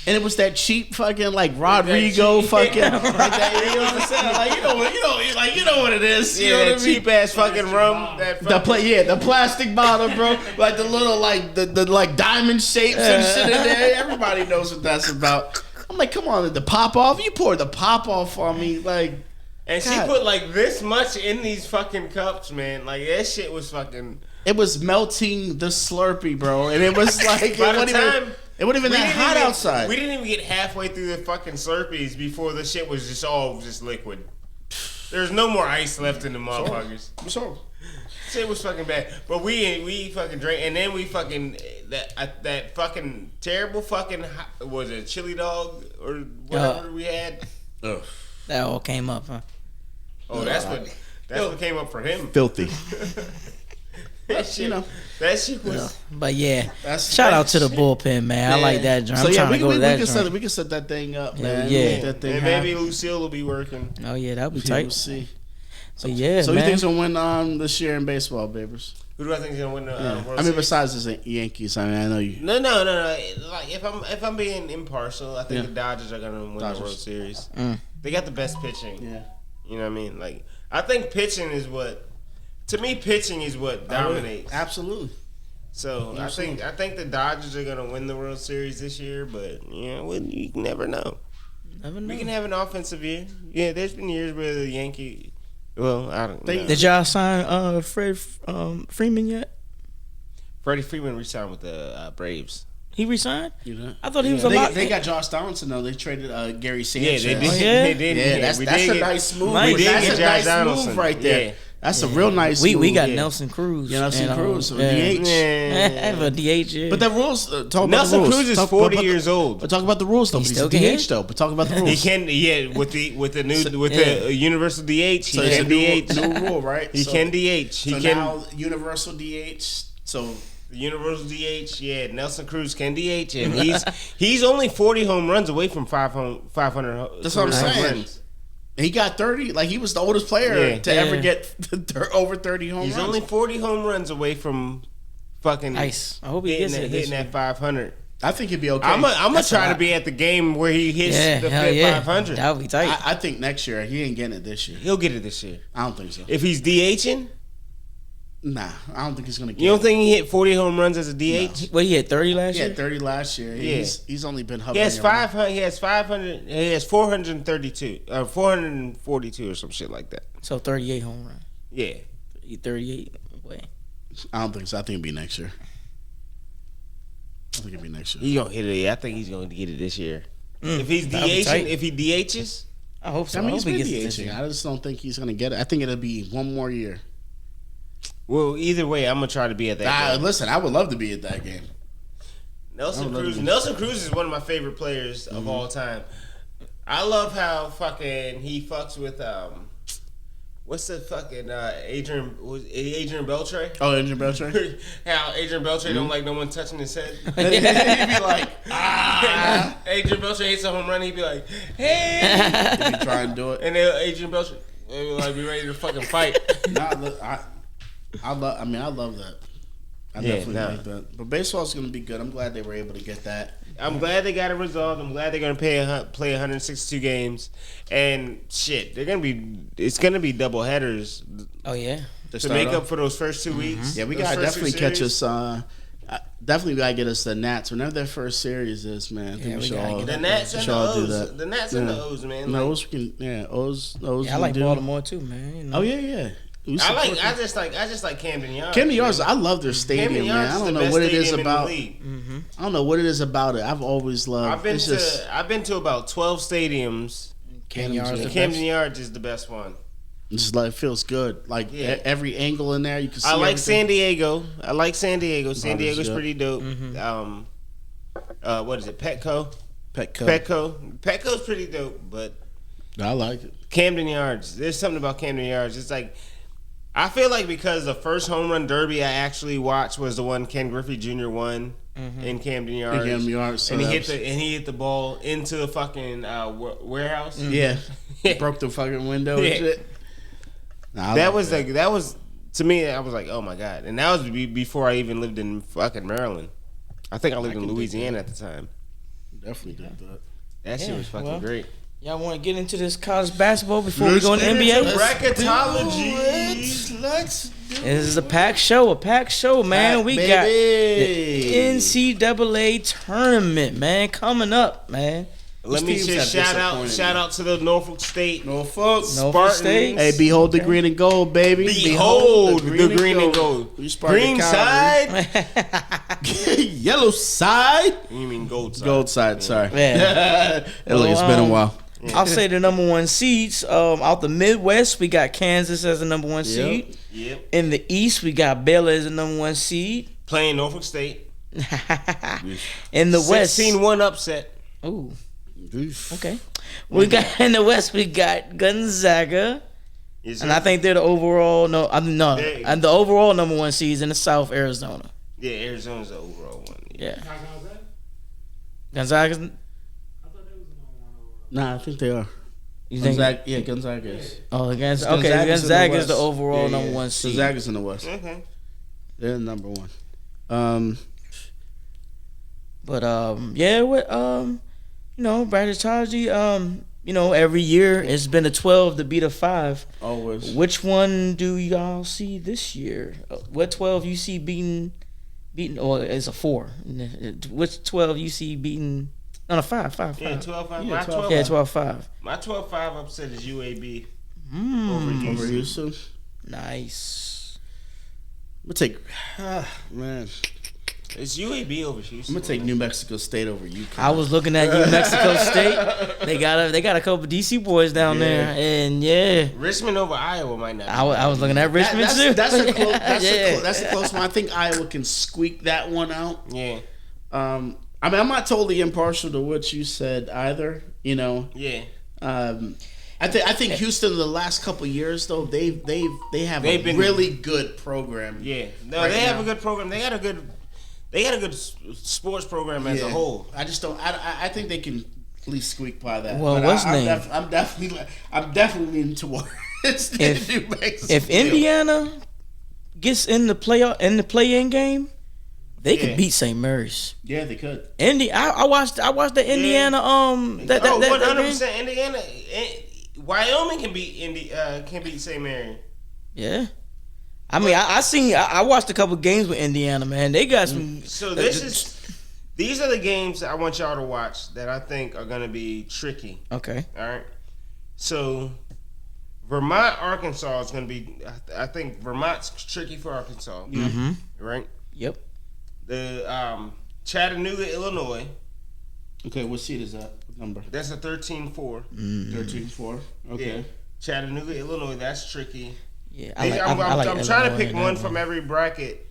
And it was that cheap fucking like Rodrigo fucking like that, you know what I'm saying? Like you know what it is. You know Yeah, what I that mean? cheap ass fucking rum. That The the plastic bottle, bro. Like the little like the like diamond shapes and shit in there. Everybody knows what that's about. I'm like, come on, the pop off. You poured the pop off on me, like. And she God. put like this much in these fucking cups, man. Like that shit was fucking. It was melting the Slurpee, bro, and it was like By the time it wasn't even that hot outside. We didn't even get halfway through the fucking Slurpees before the shit was just all just liquid. There's no more ice left in the motherfuckers. So, Shit was fucking bad. But we fucking drank, and then we fucking that fucking terrible fucking was it chili dog or whatever we had. ugh. That all came up, huh? Oh, that's what came up for him. Filthy. That shit, you know. that shit was. But yeah, That's- shout out to the bullpen, man. I like that joint. So I'm yeah, trying to go to that we can set that thing up, man. yeah. Make that thing And maybe happen. Lucille will be working. Oh yeah, that'll be Yeah, we'll tight. see. So yeah, So man. you think's gonna win this year in baseball, Babers? Who do I think is gonna win the World I mean, Series? besides the Yankees, I mean, I know you. No. Like if I'm being impartial, I think the Dodgers are gonna win the World Series. They got the best pitching. Yeah. You know what I mean? Like I think pitching is what dominates. Absolutely. So I think the Dodgers are gonna win the World Series this year, but you never know. Never know. We can have an offensive year. Yeah, there's been years where the Yankee. Well, I don't know. Did y'all sign Fred Freeman yet? Freddie Freeman re-signed with the Braves. He resigned? You know? I thought he was a lot. They got Josh Donaldson though. They traded Gary Sanchez. Yeah, they did. Oh, yeah? They did. Yeah, that's we a did nice move. Nice. We did That's get a Josh nice Donaldson. move right there. Yeah. That's a real nice move. We got yeah. Nelson Cruz. Yeah, Nelson and, Cruz, so yeah. DH. Have a DH. Yeah. But the rules. Talk about Nelson the rules. Cruz is Talk 40 about years old. But talk about the rules though. But he's still a can DH hit? though. But talk about the He rules. can, with the universal DH. He So can it's DH. a new rule, right? He can DH. So now universal DH. So the universal DH. Yeah, Nelson Cruz can DH, and he's only 40 home runs away from 500. That's what I'm saying. runs. he got 30. Like he was the oldest player to ever Yeah. get over 30 home He's runs. only 40 home runs away from fucking Nice. I hope he gets it. hitting that 500. I think he'd be okay. I'm gonna That's try a to lot. be at the game where he hits Yeah, the hell yeah. 500. That would be tight. I think next year he ain't getting it this year. He'll get it this year. I don't think so. If he's DHing, Nah, I don't think he's gonna get you don't it. think he hit 40 home runs as a DH? What, he had 30 last He year? had 30 last year. Yeah. He's only been He hovering. has around. 500. He has 500. He has 432 or 442 or some shit like that. So 38 home run. Yeah. He 38. Boy. I don't think so. I think it'll be next year. I think it'll be next year. He gonna hit it. I think he's gonna get it this year. If he's that'd be DHing, tight. if he DHs, I hope so. I mean, I he's hope he been gets it this DHing. year. I just don't think he's gonna get it. I think it'll be one more year. well, either way, I'm gonna try to be at that. game. Listen, I would love to be at that game. Nelson I would love Cruz. to be- Nelson Cruz is one of my favorite players of all time. I love how fucking he fucks with what's the fucking Adrian Beltre? Oh, Adrian Beltre. How Adrian Beltre don't like no one touching his head. He'd be like, Adrian Beltre hates a home run. He'd be like, hey. He'd be trying to do it. And then Adrian Beltre would like be ready to fucking fight. I love that. I definitely like that. But baseball's going to be good. I'm glad they were able to get that. I'm glad they got it resolved. I'm glad they're going to play 162 games. And shit, it's going to be double headers. Oh, yeah. To make up for those first 2 weeks. Yeah, we got to definitely catch us. Definitely got to get us the Nats. Whenever their first series is, man. I think we should all the Nats and the do O's. that. The Nats and the O's, man. No, O's can, O's. Yeah, I like Baltimore, too, man. You know? Oh, yeah. I just like Camden Yards. Camden Yards, I love their stadium, man. I don't know what it is about. I don't know what it is about it. I've always loved. I've been to about 12 stadiums. Camden Yards is the best one. Just like it feels good. Like every angle in there, you can see. I like everything. San Diego. San Diego's pretty dope. What is it? Petco's pretty dope, but I like it. Camden Yards. There's something about Camden Yards. It's like I feel like because the first home run derby I actually watched was the one Ken Griffey Jr. won in Camden Yards. So and he hit the ball into the fucking warehouse. Yeah, broke the fucking window and shit. Nah, that was to me. I was like, oh my god, and that was before I even lived in fucking Maryland. I think I lived in Louisiana at the time. Definitely did that. That shit was fucking great. Y'all want to get into this college basketball before we go into NBA? Bracketology. Let's do it. This is a packed show, man. We got the NCAA tournament, man, coming up, man. Let me just shout out to the Norfolk State Spartans. Hey, behold the green and gold, baby. Behold the green and gold. Green side. Yellow side. You mean gold side? Gold side, sorry. Yeah. It's been a while. I'll say the number one seeds. Out the Midwest, we got Kansas as the number one seed. Yep. In the East, we got Baylor as the number one seed. Playing Norfolk State. In the West, 16-1 upset. Ooh. Okay. We got in the West, we got Gonzaga. And I think they're the overall and the overall number one seeds in the South, Arizona. Yeah, Arizona's the overall one. Yeah. Gonzaga's. I thought they was the number one overall. Nah, I think they are. You think? Gonzaga is. Oh, Gonzaga is the overall number one seed. Gonzaga's in the West. Okay. They're number one. Bracketology, every year it's been a 12 to beat a 5. Always. Which one do y'all see this year? What 12 you see beating, or it's a 4? Which 12 you see beating? No, 5. Yeah, 12-5. Yeah, 12-5. My 12-5 upset is UAB. Over Houston. Nice. I'm going to take, man. It's UAB over Houston. I'm gonna take New Mexico State over UConn. I was looking at New Mexico State. They got a couple DC boys down there, and Richmond over Iowa might not. I was looking at Richmond too. That's a close one. I think Iowa can squeak that one out. Yeah. I'm not totally impartial to what you said either. Yeah. I think Houston the last couple of years though they've been really good program. Yeah. No, they have a good program. They got a good sports program as a whole. I just don't. I think they can at least squeak by that. Well, what's name? I'm definitely leaning towards New Mexico. If Indiana gets in the play-in game, they could beat St. Mary's. Yeah, they could. I watched the Indiana 100% Indiana. Wyoming can beat St. Mary. Yeah. I mean, I watched a couple games with Indiana, man. They got some. So these are the games I want y'all to watch that I think are gonna be tricky. Okay. All right. So Vermont, Arkansas is gonna be. I think Vermont's tricky for Arkansas. Mm-hmm. Right. Yep. The Chattanooga, Illinois. Okay, what seed is that? What number? That's a 13-4. 13-4. Okay. Yeah. Chattanooga, Illinois. That's tricky. Yeah, I'm trying to pick one from every bracket.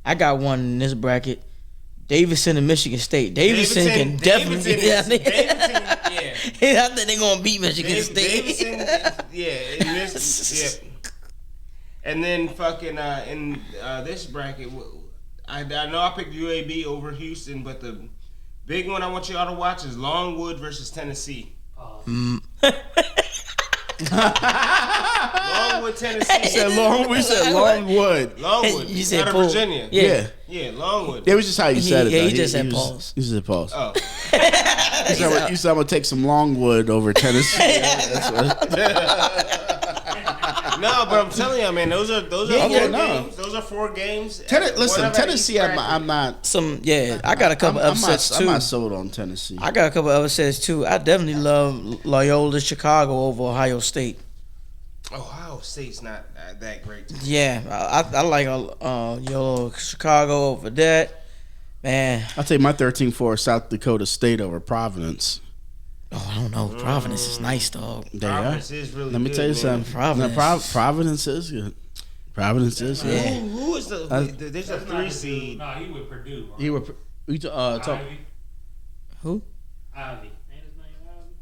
I got one in this bracket. Davidson and Michigan State. Davidson can definitely. Davidson, yeah. I think they're gonna beat Michigan State. Davidson, yeah. And then fucking in this bracket, I know I picked UAB over Houston, but the big one I want y'all to watch is Longwood versus Tennessee. Longwood, Tennessee. We said Longwood. Longwood. You said out of Virginia. Yeah. Yeah, Longwood. It was just how you said it. Yeah, though. he just said pause. He said pause. Oh. You said I'm gonna take some Longwood over Tennessee. That's what. No, but I'm telling you, man, those are Yeah, games. Those are 4 games. Listen, Tennessee. I'm not. I got a couple upsets too. I'm not sold on Tennessee. I got a couple upsets too. I definitely love Loyola Chicago over Ohio State. Ohio State's not that great. Yeah, I like Loyola Chicago over that. Man, I'll take my 13-4 South Dakota State over Providence. oh, I don't know. Providence is nice, dog. Providence is really Let me good, tell you man. something. Providence. Providence is good. Providence is good. Yeah. Who is there's a 3 seed. Nah, he with Purdue. Right? You were talk. Ivy. Who? Ivy. Ain't his name Ivy?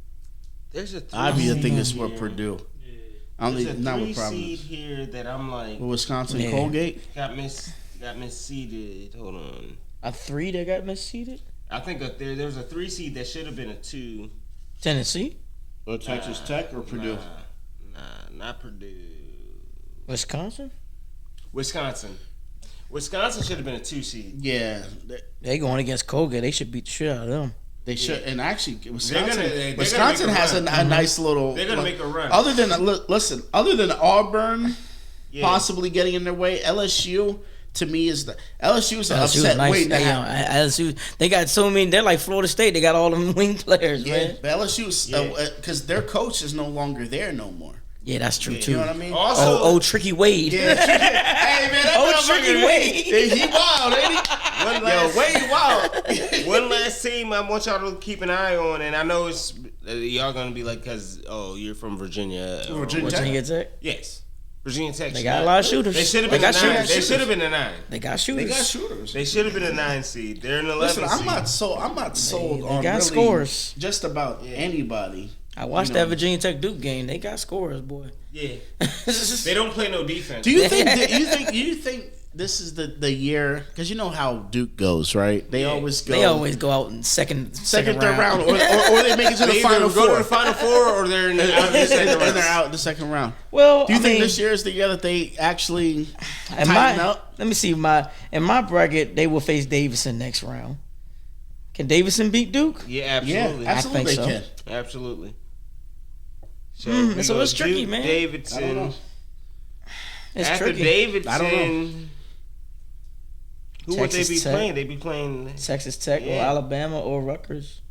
There's a 3 Ivy, I seed think is here. for Purdue. Yeah. I There's don't a not 3 with seed Providence. here that I'm like With Wisconsin, Yeah. Colgate. got misseeded. Hold on. A 3 that got misseeded? I think there's a 3 seed that should have been a 2. Tennessee? Or Texas Tech or Purdue. Nah, not Purdue. Wisconsin? Wisconsin should have been a 2 seed. Yeah, They going against Colgate. They should beat the shit out of them. they should. And actually, they're Wisconsin gonna has make a nice little. They're gonna make a run. Other than Auburn Yeah. possibly getting in their way, LSU to me is the LSU's an LSU is upset nice. waiting to They, happen. LSU, they got so many. They're like Florida State. They got all them wing players, Yeah, man. but LSU's because their coach is no longer there no more. Yeah, that's true too. You know what I mean? Also, Tricky Wade. Yeah. Hey man, that Tricky motherfucker, Wade. he wild, ain't he? Wade wild. one last team I want y'all to keep an eye on, and I know it's y'all gonna be like, cause you're from Virginia. Virginia Tech. Yes, Virginia Tech. They got a lot of shooters. They should have They been a got 9. shooters. They should have been a 9. They got shooters. They got shooters. They should have been a 9 seed. They're an 11 Listen, I'm seed. not sold They on got really scores. just about anybody. I watched that Virginia Tech Duke game. They got scores, boy. Yeah, they don't play no defense. Do you think you think this is the year? Because you know how Duke goes, right? They always go. They always go out in second third round, or they make it to the They final either go to four. the Final Four or they're in the And they're out in the second round. Well, Do you I think mean, this year is the year that they actually in tighten up? Let me see. In my bracket, they will face Davidson next round. Can Davidson beat Duke? Yeah, absolutely. Yeah, absolutely I they think can. Absolutely. So, so it's tricky, man. Davidson. I don't know. It's After tricky. Davidson, I don't know. who would they Texas be Tech. playing? They be playing. Texas Tech or Yeah. Alabama or Rutgers.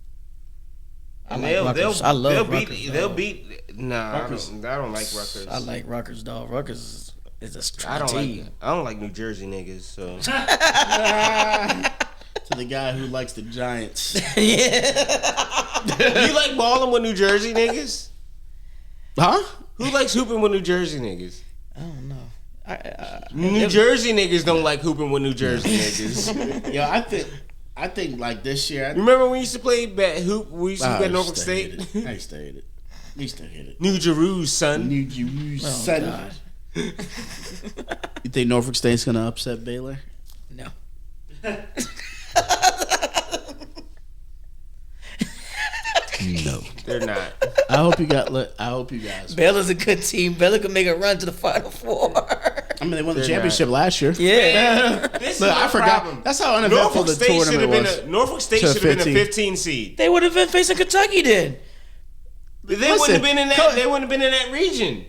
I And like Rutgers. I love Rutgers. They'll dog. beat. Nah, I don't like Rutgers. I like Rutgers, dog. Rutgers is a strong I don't team. like. I don't like New Jersey niggas. So To the guy who likes the Giants. you like balling with New Jersey niggas? Huh? Who likes hooping with New Jersey niggas? I don't know. New Jersey niggas don't like hooping with New Jersey niggas. Yeah, I think like this year. Remember when we used to play hoop? We used to I be at Norfolk used to hit State. it. I used to hit it. We used to hit it. New Jerusalem, son. New Jerusalem. Oh, Son. God. You think Norfolk State's gonna upset Baylor? No. No. They're not. I hope you guys. Baylor's a good team. Baylor can make a run to the Final Four. I mean, they won the They're championship last year. Yeah. This Look, is my I forgot. problem. That's how uneventful the tournament was. Norfolk State To should have been a 15. 15 seed. They would have been facing Kentucky then. They wouldn't have been in that. They wouldn't have been in that region.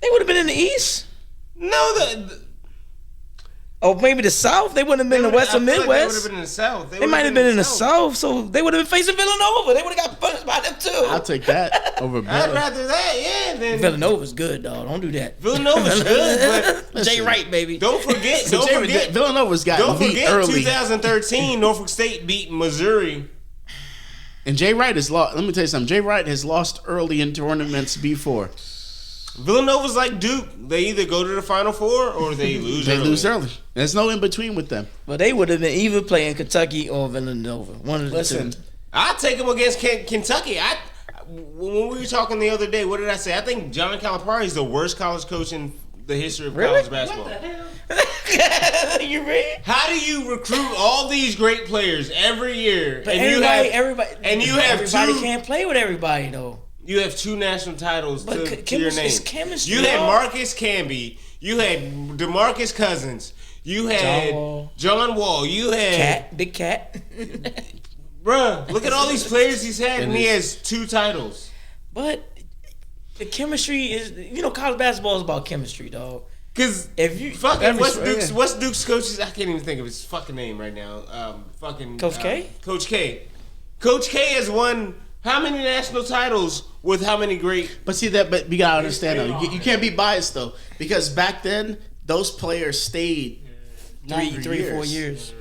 They would have been in the East. No, Or maybe the South. They wouldn't have been in the West or They would Midwest. have been in the South. They might have been in the South, so they would have been facing Villanova. They would have got punished by them too. I'll take that over I'd Baylor. rather that, yeah. Than Villanova's good, dog. Don't do that. Villanova's good, but Jay Wright, baby. don't forget. Don't forget. Villanova's got Don't beat forget. early. 2013, Norfolk State beat Missouri. And Jay Wright has lost. Let me tell you something. Jay Wright has lost early in tournaments before. Villanova's like Duke. They either go to the Final Four or they lose. They lose early. There's no in between with them. But they would have been either playing Kentucky or Villanova. One of the Listen, two. I'll take them against Kentucky. When we were talking the other day, what did I say? I think John Calipari is the worst college coach in the history of college basketball. What the hell? You read? How do you recruit all these great players every year? But everybody everybody can't play with everybody though. You have 2 national titles to your name. It's chemistry. You had Marcus Camby. You had DeMarcus Cousins. You had John Wall. You had Big Cat. Bruh, look at all these players he's had, and he has 2 titles. But the chemistry is, college basketball is about chemistry, dog. Because if you what's Duke's coach's? I can't even think of his fucking name right now. Coach K. Coach K. Coach K has won how many national titles with how many great? But see that. But you gotta understand though. You can't be biased though, because back then those players stayed 3 or 4 years.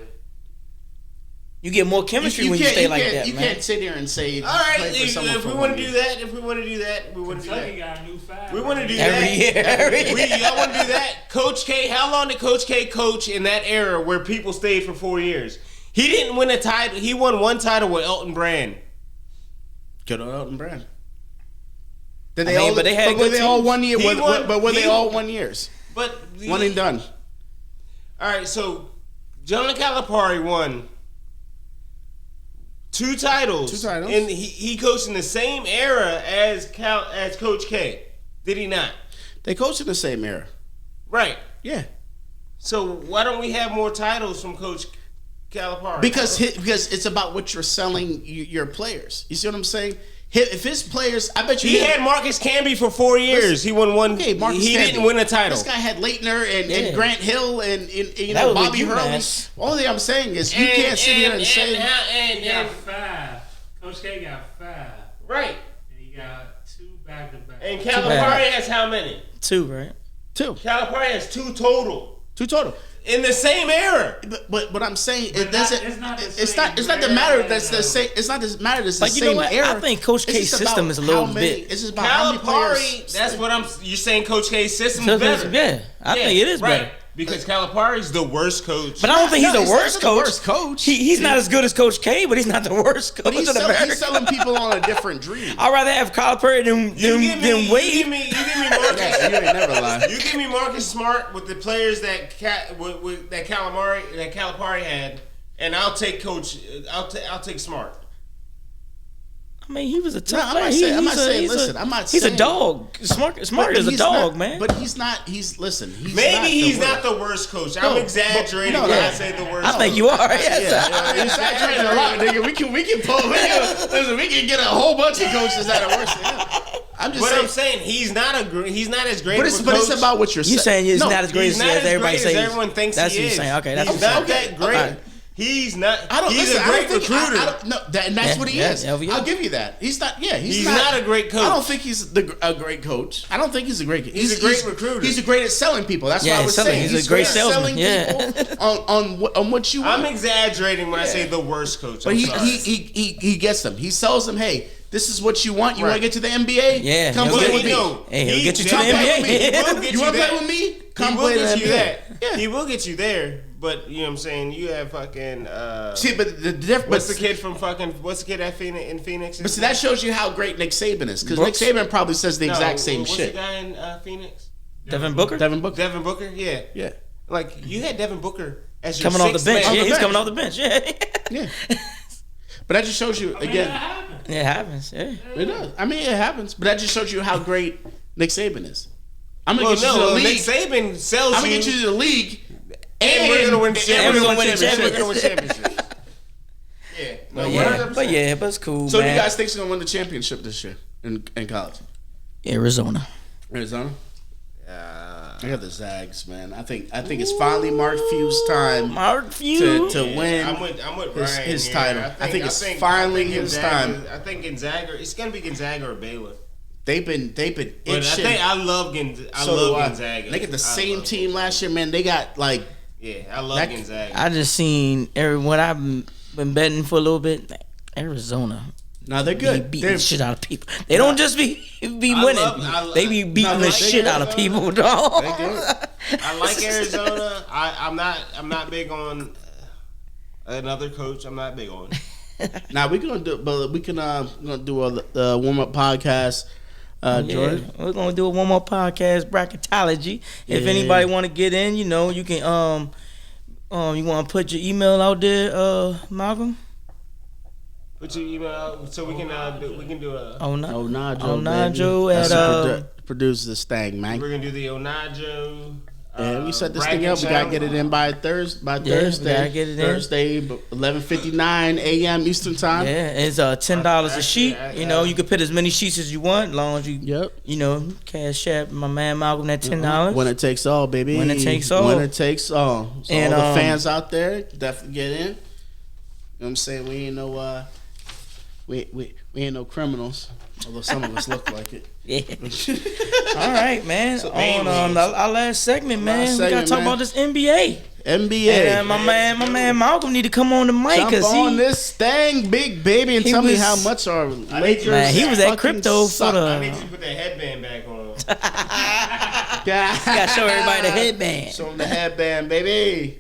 You get more chemistry when you stay like that, you man. You can't sit here and say, all right, if we want to do that, we want to do that. Got a new 5. We want to do every that. year. Y'all want to do that? Coach K, how long did Coach K coach in that era where people stayed for 4 years? He didn't win a title. He won 1 title with Elton Brand. Good on Elton Brand. But they had were they all teams. 1 year? But were they all 1 years? But one and done. All right, so John Calipari won 2 titles. 2 titles. And he coached in the same era as Coach K. Did he not? They coached in the same era. Right. Yeah. So why don't we have more titles from Coach Calipari? Because it's about what you're selling your players. You see what I'm saying? If his players, I bet you he had Marcus Camby for 4 years. He won 1. Okay, Marcus he Camby. didn't win a title. This guy had Leitner and Grant Hill and That was Bobby with Hurley. UMass. All thing I'm saying is you can't sit here and say He got 5. Coach K got 5. Right. And he got 2 back-to-back. And Calipari has how many? 2, right? 2. Calipari has 2 total. 2 total. In the same era. But what I'm saying, But it doesn't. It's not the matter that's the same. It's not the matter that's the Like, you same know what? era. I think Coach K's system is a little bit. It's just about how many players. Calipari, that's what you're saying Coach K's system is better. Yeah, I think it is better. Because Calipari's the worst coach. But I don't think he's the he's worst not the coach. worst coach. He's not as good as Coach K, but he's not the worst coach But he's in America. selling people on a different dream. I'd rather have Calipari than Wade. You give me Marcus. Yeah, you ain't never lie. You give me Marcus Smart with the players that Calipari had, and I'll take Coach. I'll take Smart. I mean, he was a tough I'm player. not saying. Listen, I'm not He's saying. a dog. Smart is a he's dog, not, man. But he's not. Listen. Maybe he's the not the worst coach. I'm exaggerating when I say the worst. I think you are. Yes. You're exaggerating a lot, nigga. We can get a whole bunch of coaches that are worse than him. I'm saying he's not as great. But it's about what you're saying. You're saying he's not as great as everybody says. Everyone thinks that's he what is. you're saying. Okay, he's not that great. Okay. He's not. He's a great recruiter. And that's what he is. Yeah. I'll give you that. He's not. Yeah, he's not a great coach. I don't think he's a great coach. I don't think he's a great. He's a great recruiter. He's great at selling people. That's what I was saying. He's a great salesman. People on what you want. I'm exaggerating when I say the worst coach. But he gets them. He sells them. Hey, this is what you want. You want to get to the NBA? Yeah. Come play with me. Hey, he'll get you to the NBA. You want to play with me? Come play with me. Yeah. He will get you there. But you know what I'm saying? You have fucking see, but the difference. What's the kid at Phoenix? But see, that shows you how great Nick Saban is, because Nick Saban probably says the exact same shit. What's the guy in Phoenix? Devin Booker. Devin Booker. Yeah. Like you had Devin Booker as your coming off the bench. Man. Yeah, he's coming off the bench. Yeah. But that just shows you again. It happens. Yeah. It does. I mean, it happens. But that just shows you how great Nick Saban is. I'm gonna get you to the league. Nick Saban sells you. I'm gonna get you to the league. And we're gonna win. And we're gonna win championships. Yeah, but it's cool. So, man. do you guys think she's gonna win the championship this year in college? Arizona. I got the Zags, man. I think it's finally Mark Few's time. To win. I'm with Ryan his here. title. I think it's finally his time. I think Gonzaga. It's gonna be Gonzaga or Baylor. They've been itching. I love Gonzaga. They get the same team last year, man. They got like. Yeah, I love Gonzaga. I just seen what I've been betting for a little bit. Arizona, No, they're good. Beating the shit out of people. They don't just be winning. They be beating the shit out of people, dog. I like Arizona. I'm not big on another coach. I'm not big on. Now we can do a warm up podcast. Jordan, we're gonna do a one more podcast, bracketology. If anybody want to get in, you know, you can you want to put your email out there, Malcolm. Put your email out so we can do a Onajo at produce this thing, man. We're gonna do the Onajo. We set this thing up. We gotta get it in by Thursday. We gotta get it in. Thursday, 11:59 a.m. Eastern time. Yeah, it's $10 a sheet. You know, you can put as many sheets as you want, as long as you you know, cash app my man Malcolm that $10. Winner takes all, baby. Winner takes all. Winner takes all. So and all the fans out there, definitely get in. You know what I'm saying? We ain't no we ain't no criminals, although some of us look like it. Yeah. All right, man. So, on our last segment, man, we gotta talk about this NBA. And my man Malcolm need to come on the mic because on this thing, big baby, and tell me how much our Lakers. Man, he was at crypto for the. I need you to put that headband back on. Gotta show everybody the headband. Show them the headband, baby.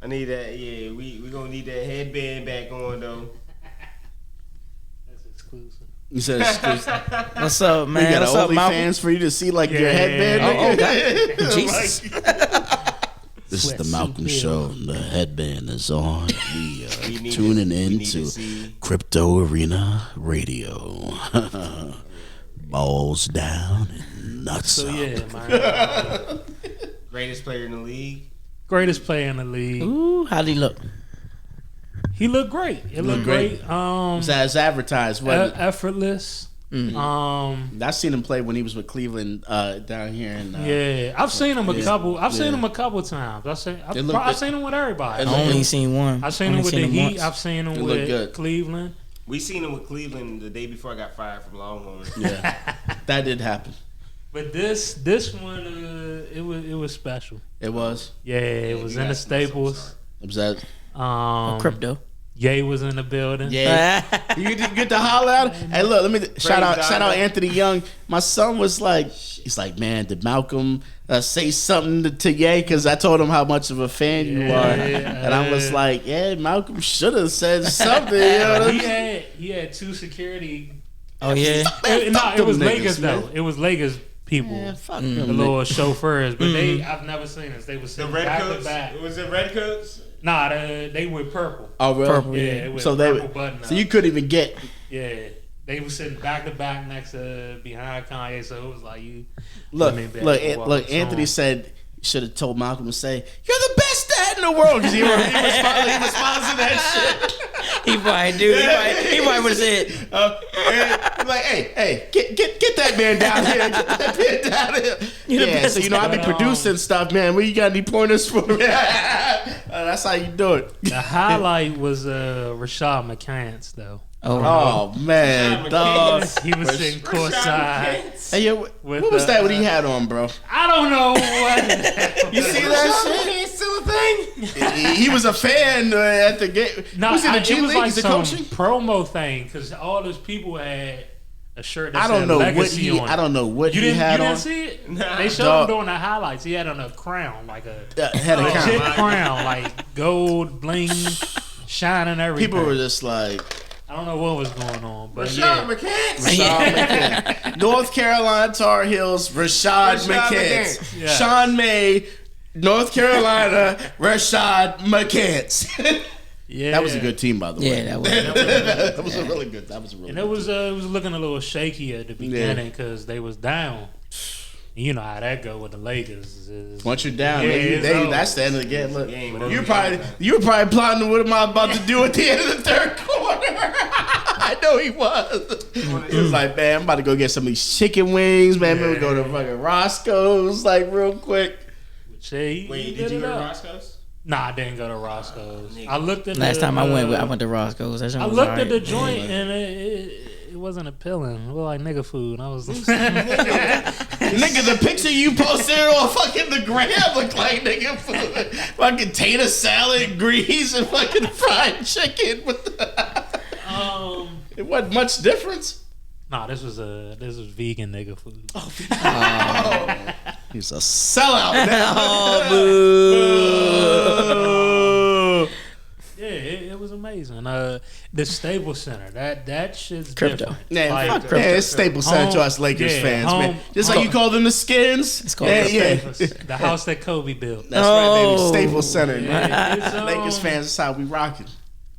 I need that. Yeah, we gonna need that headband back on though. That's exclusive. You said exclusive. What's up, man? We got What's up, Malcolm? OnlyFans for you to see like your headband. Oh, Jesus. This is the Malcolm Show. The headband is on. We are tuning in to Crypto Arena Radio. Balls down and nuts up. Man. Greatest player in the league. Greatest player in the league. Ooh, how'd he look? He looked great. It looked great. As advertised, effortless. Mm-hmm. I seen him play when he was with Cleveland down here. I've seen him a couple. I've seen him a couple times. I've seen him with everybody. I only seen one. I've seen him with the Heat. Once. I've seen him with Cleveland. We seen him with Cleveland the day before I got fired from Longhorn. Yeah, that did happen. But this one, it was special. It was. Yeah, it was in the Staples. It was that crypto. Ye was in the building. Yeah, you get to holler out. Hey, look, let me shout out Anthony Young. My son was like, he's like, man, did Malcolm say something to Ye? Because I told him how much of a fan you are, and I was like, yeah, Malcolm should have said something. You know he had two security. Oh yeah, it was Lakers though. It was Lakers people, fuck the little chauffeurs. But I've never seen this. They was sitting back to back. Was it red coats? Nah, they were purple. Oh, really? Purple, yeah. It was purple button. So you couldn't even get. Yeah, they were sitting back to back next to behind Kanye. So it was like you. Look. Anthony said you should have told Malcolm to say, "You're the best dad in the world," because he responds to that shit. He probably do. He probably would have said, like, hey, get that man down here. Get that man down here. Yeah, so I be producing stuff, man. Where you got any pointers for me? That's how you do it. The highlight was Rashad McCants, though. Oh man, dog. He was sitting courtside. Hey, yo, what was that? What he had on, bro? I don't know what. You see that shit? Still a thing. He was a fan at the game. No, was in the G League? Like some coaching promo thing because all those people had a shirt that I don't said know Legacy what he. on it. I don't know what he had on. You didn't see it? Nah. They showed him during the highlights. He had on a crown, like a legit crown, like gold bling, shining everything. People were just like. I don't know what was going on, but Rashad McCants. North Carolina Tar Heels, Rashad McCants. Yeah. Sean May, North Carolina, Rashad McCants. Yeah, that was a good team, by the way. Yeah, that was a really good. That was a really. And good it was looking a little shaky at the beginning because they was down. You know how that go with the Lakers. Once you're down, that's the end of the game. Look, you were probably plotting what am I about to do at the end of the third quarter. I know he was. He was like, man, I'm about to go get some of these chicken wings, man. I'm gonna go to fucking Roscoe's, like real quick. Wait, did you go to Roscoe's? Nah, I didn't go to Roscoe's. I looked at last time I went to Roscoe's. I looked at the joint and it wasn't appealing. It looked like nigga food. I was like, nigga, the picture you posted on fucking the gram looked like nigga food. Fucking tater salad, grease, and fucking fried chicken with the. It wasn't much difference. Nah, this was vegan nigga food. Oh, he's a sellout. Oh, boo. Yeah, it was amazing. The Staples Center, that shit's Crypto. different. Yeah, Like, fuck it's Staples Center to us Lakers fans, man. Just like you call them the Skins. It's called the house that Kobe built. That's right, baby. Staples Center. Yeah, it's, Lakers fans, that's how we rocking.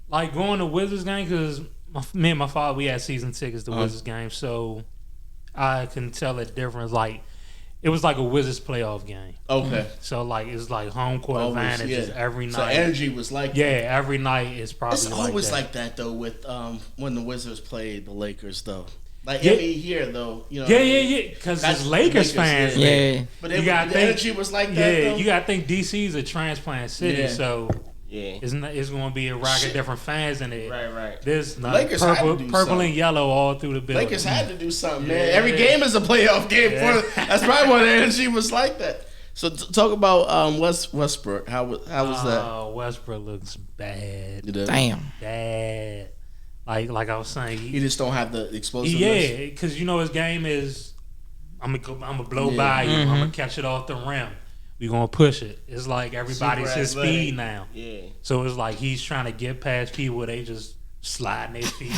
Like going to Wizards game because me and my father, we had season tickets to Wizards game, so I can tell the difference. Like it was like a Wizards playoff game. Okay. So like it's like home court advantages every night. So energy was like that. Every night is probably. It's always like that though with when the Wizards played the Lakers though. Like every year though, you know. Yeah. Because it's Lakers fans. Yeah. But the energy was like that. Yeah, though? you gotta think DC is a transplant city, so. Yeah, it's going to be a rack of different fans in it. Right. There's Lakers purple and yellow all through the building. Lakers had to do something, man. Every game is a playoff game. That's probably why the energy was like that. So talk about Westbrook. How was that? Oh, Westbrook looks bad. Damn. Bad. Like I was saying, he just don't have the explosiveness. Yeah, because you know his game is I'm gonna blow by you. I'm gonna catch it off the rim. We gonna push it. It's like everybody's his speed now. Yeah. So it's like he's trying to get past people. They just sliding their feet,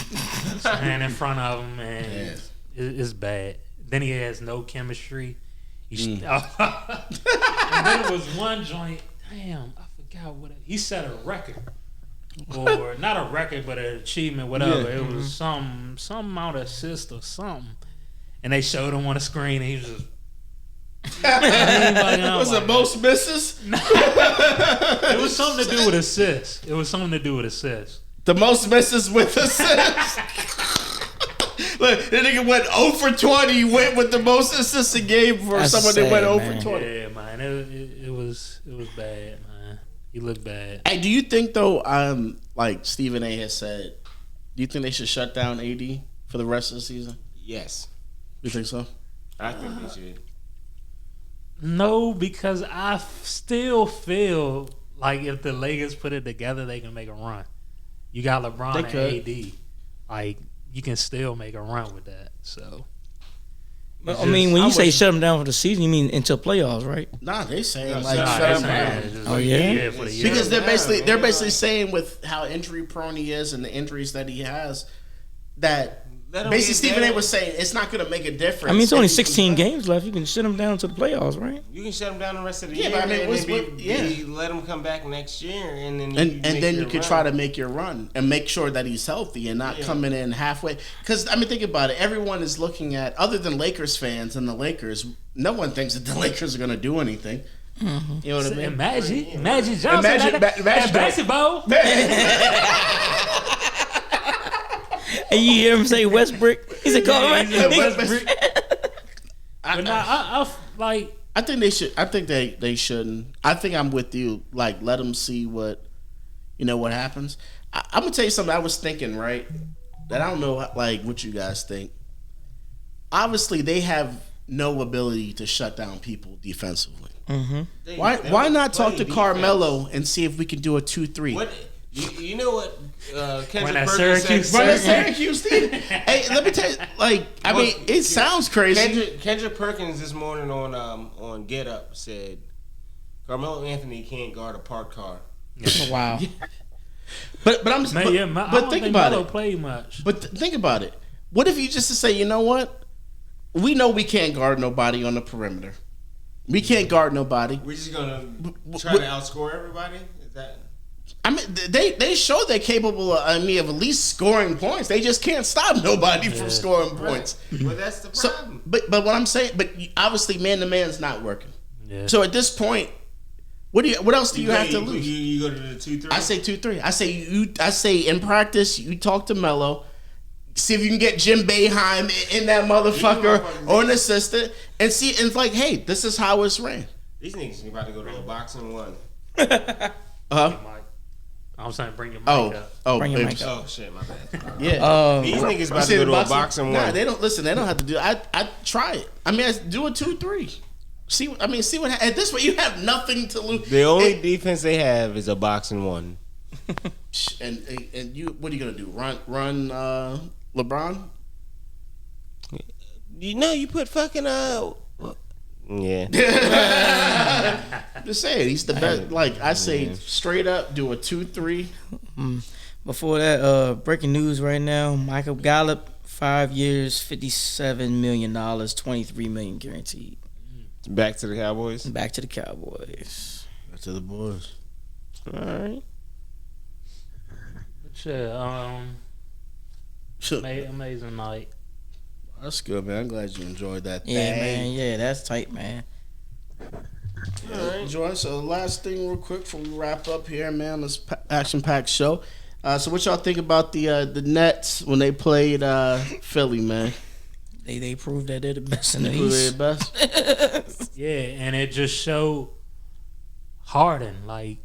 stand in front of him, and it's bad. Then he has no chemistry. And then it was one joint. Damn, I forgot what he set a record, or not a record, but an achievement, whatever. It was some amount of assist or something, and they showed him on the screen, and he was just. Was it most misses? It was something to do with assists. The most misses with assists. Look, the nigga went 0 for 20. Went with the most assists a game for someone that went 0 for 20. Yeah, man. It was bad, man. He looked bad. Hey, do you think though? Like Stephen A. has said, do you think they should shut down AD for the rest of the season? Yes. You think so? I think they should. No, because I still feel like if the Lakers put it together, they can make a run. You got LeBron and AD. Like, you can still make a run with that. So, I mean, when you say shut them down for the season, you mean until playoffs, right? Nah, they saying shut them down. Oh yeah, because they're basically saying with how injury prone he is and the injuries that he has that. Basically, Stephen A. was saying it's not going to make a difference. I mean, it's only 16 games left. You can shut them down to the playoffs, right? You can shut them down the rest of the year. But I mean, let them come back next year, and then you can try to make your run and make sure that he's healthy and not coming in halfway. Because I mean, think about it. Everyone is looking at, other than Lakers fans and the Lakers, no one thinks that the Lakers are going to do anything. Mm-hmm. You know what I mean? Magic Johnson, basketball. And you hear him say Westbrook? He's a call Westbrook. But I think they should. I think they shouldn't. I think I'm with you. Like, let them see what happens. I'm gonna tell you something I was thinking, right? That I don't know, like, what you guys think. Obviously, they have no ability to shut down people defensively. Mm-hmm. Why not talk to Carmelo and see if we can do a 2-3? You know what? Kendrick Perkins said. Syracuse team. Hey, let me tell you. Like, I mean, it sounds crazy. Kendrick Perkins this morning on Get Up said Carmelo Anthony can't guard a parked car. Wow. But think about it. Play much. But think about it. What if you just to say, you know what? We know we can't guard nobody on the perimeter. We can't guard nobody. We're just gonna try to outscore everybody. Is that? I mean, they show they're capable of at least scoring points. They just can't stop nobody from scoring points. Well, that's the problem. But what I'm saying, obviously man to man's not working. Yeah. So at this point, what else do you have to lose? You go to the 2-3. I say 2-3. I say in practice you talk to Melo, see if you can get Jim Boeheim in that motherfucker or an assistant, and see. And it's like, hey, this is how it's ran. These niggas about to go to a boxing one. I'm saying bring your mic up. Bring your mic up. Oh shit, my bad. Yeah. These niggas about to go to a boxing one. Nah, they don't listen. They don't have to do. I try it. I mean, I do a 2-3. See what at this point you have nothing to lose. The only defense they have is a boxing one. And you, what are you gonna do? Run LeBron? You put fucking yeah. Just saying, he's the best. Like I say, straight up, do a 2-3. Before that, breaking news right now: Michael Gallup, 5 years, $57 million, $23 million guaranteed. Back to the Cowboys. Back to the Cowboys. Back to the boys. All right. Amazing night. That's good, man. I'm glad you enjoyed that. Yeah, man. Yeah, that's tight, man. All right, Joy. So last thing, real quick, before we wrap up here, man, this action-packed show. So what y'all think about the Nets when they played Philly, man? They proved that they're the best in the East. They're the best. Yeah, and it just showed Harden, like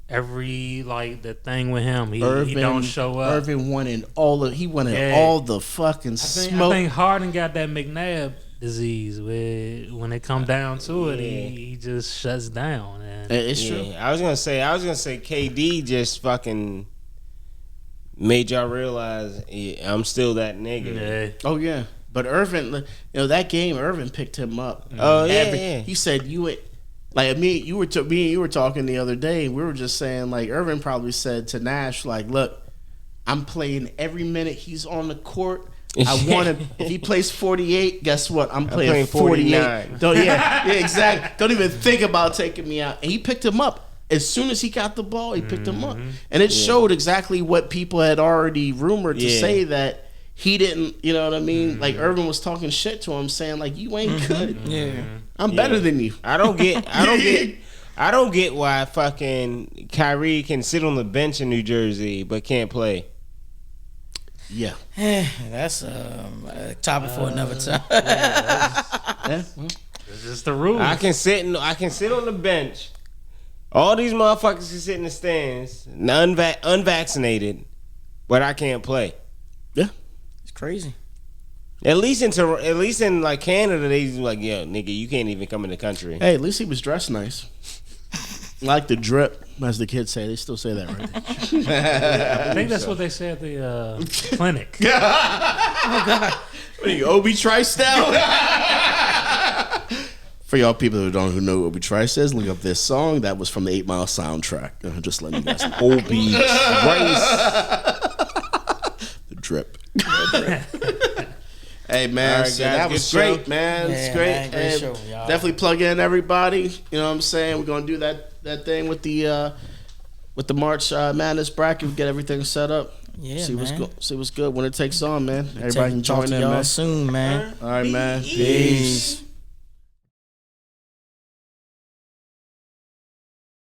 the thing with him, he don't show up. Irvin wanted all the fucking smoke. I think Harden got that McNabb disease where when it come down to it, he just shuts down. And it's true. I was gonna say KD just fucking made y'all realize I'm still that nigga. Yeah. Oh yeah, but Irvin, that game, Irvin picked him up. Oh yeah. He said you were talking the other day. We were just saying like Irvin probably said to Nash like, look, I'm playing every minute he's on the court. I want him. If he plays 48, guess what? I'm playing 48. Exactly. Don't even think about taking me out. And he picked him up. As soon as he got the ball, he picked him up. And it showed exactly what people had already rumored to say, that he didn't, you know what I mean? Like Irvin was talking shit to him, saying like, you ain't good. Yeah. I'm better than you. I don't get why fucking Kyrie can sit on the bench in New Jersey but can't play. Yeah. That's a topic for another time. It's just the rule. I can sit on the bench. All these motherfuckers can sit in the stands, unvaccinated, but I can't play. Yeah. It's crazy. At least in like Canada, they like, yo, nigga, you can't even come in the country. Hey, at least he was dressed nice. Like the drip, as the kids say. They still say that, right? I think that's what they say at the clinic. Oh, God. What are you, Obi Trice now? For y'all people who know what Obi Trice is, look up this song. That was from the 8 Mile soundtrack. Just letting you guys know. Obi Trice. The drip. Hey, man, right, so guys, that was show. great, man. Yeah, It's great. man, great And show, y'all. definitely plug in everybody. You know what I'm saying? We're going to do that thing with the March Madness bracket. We get everything set up. Yeah, see man. what's good when it takes on, man. Everybody can join Talk to in, y'all man. soon, man. All right, man. Peace.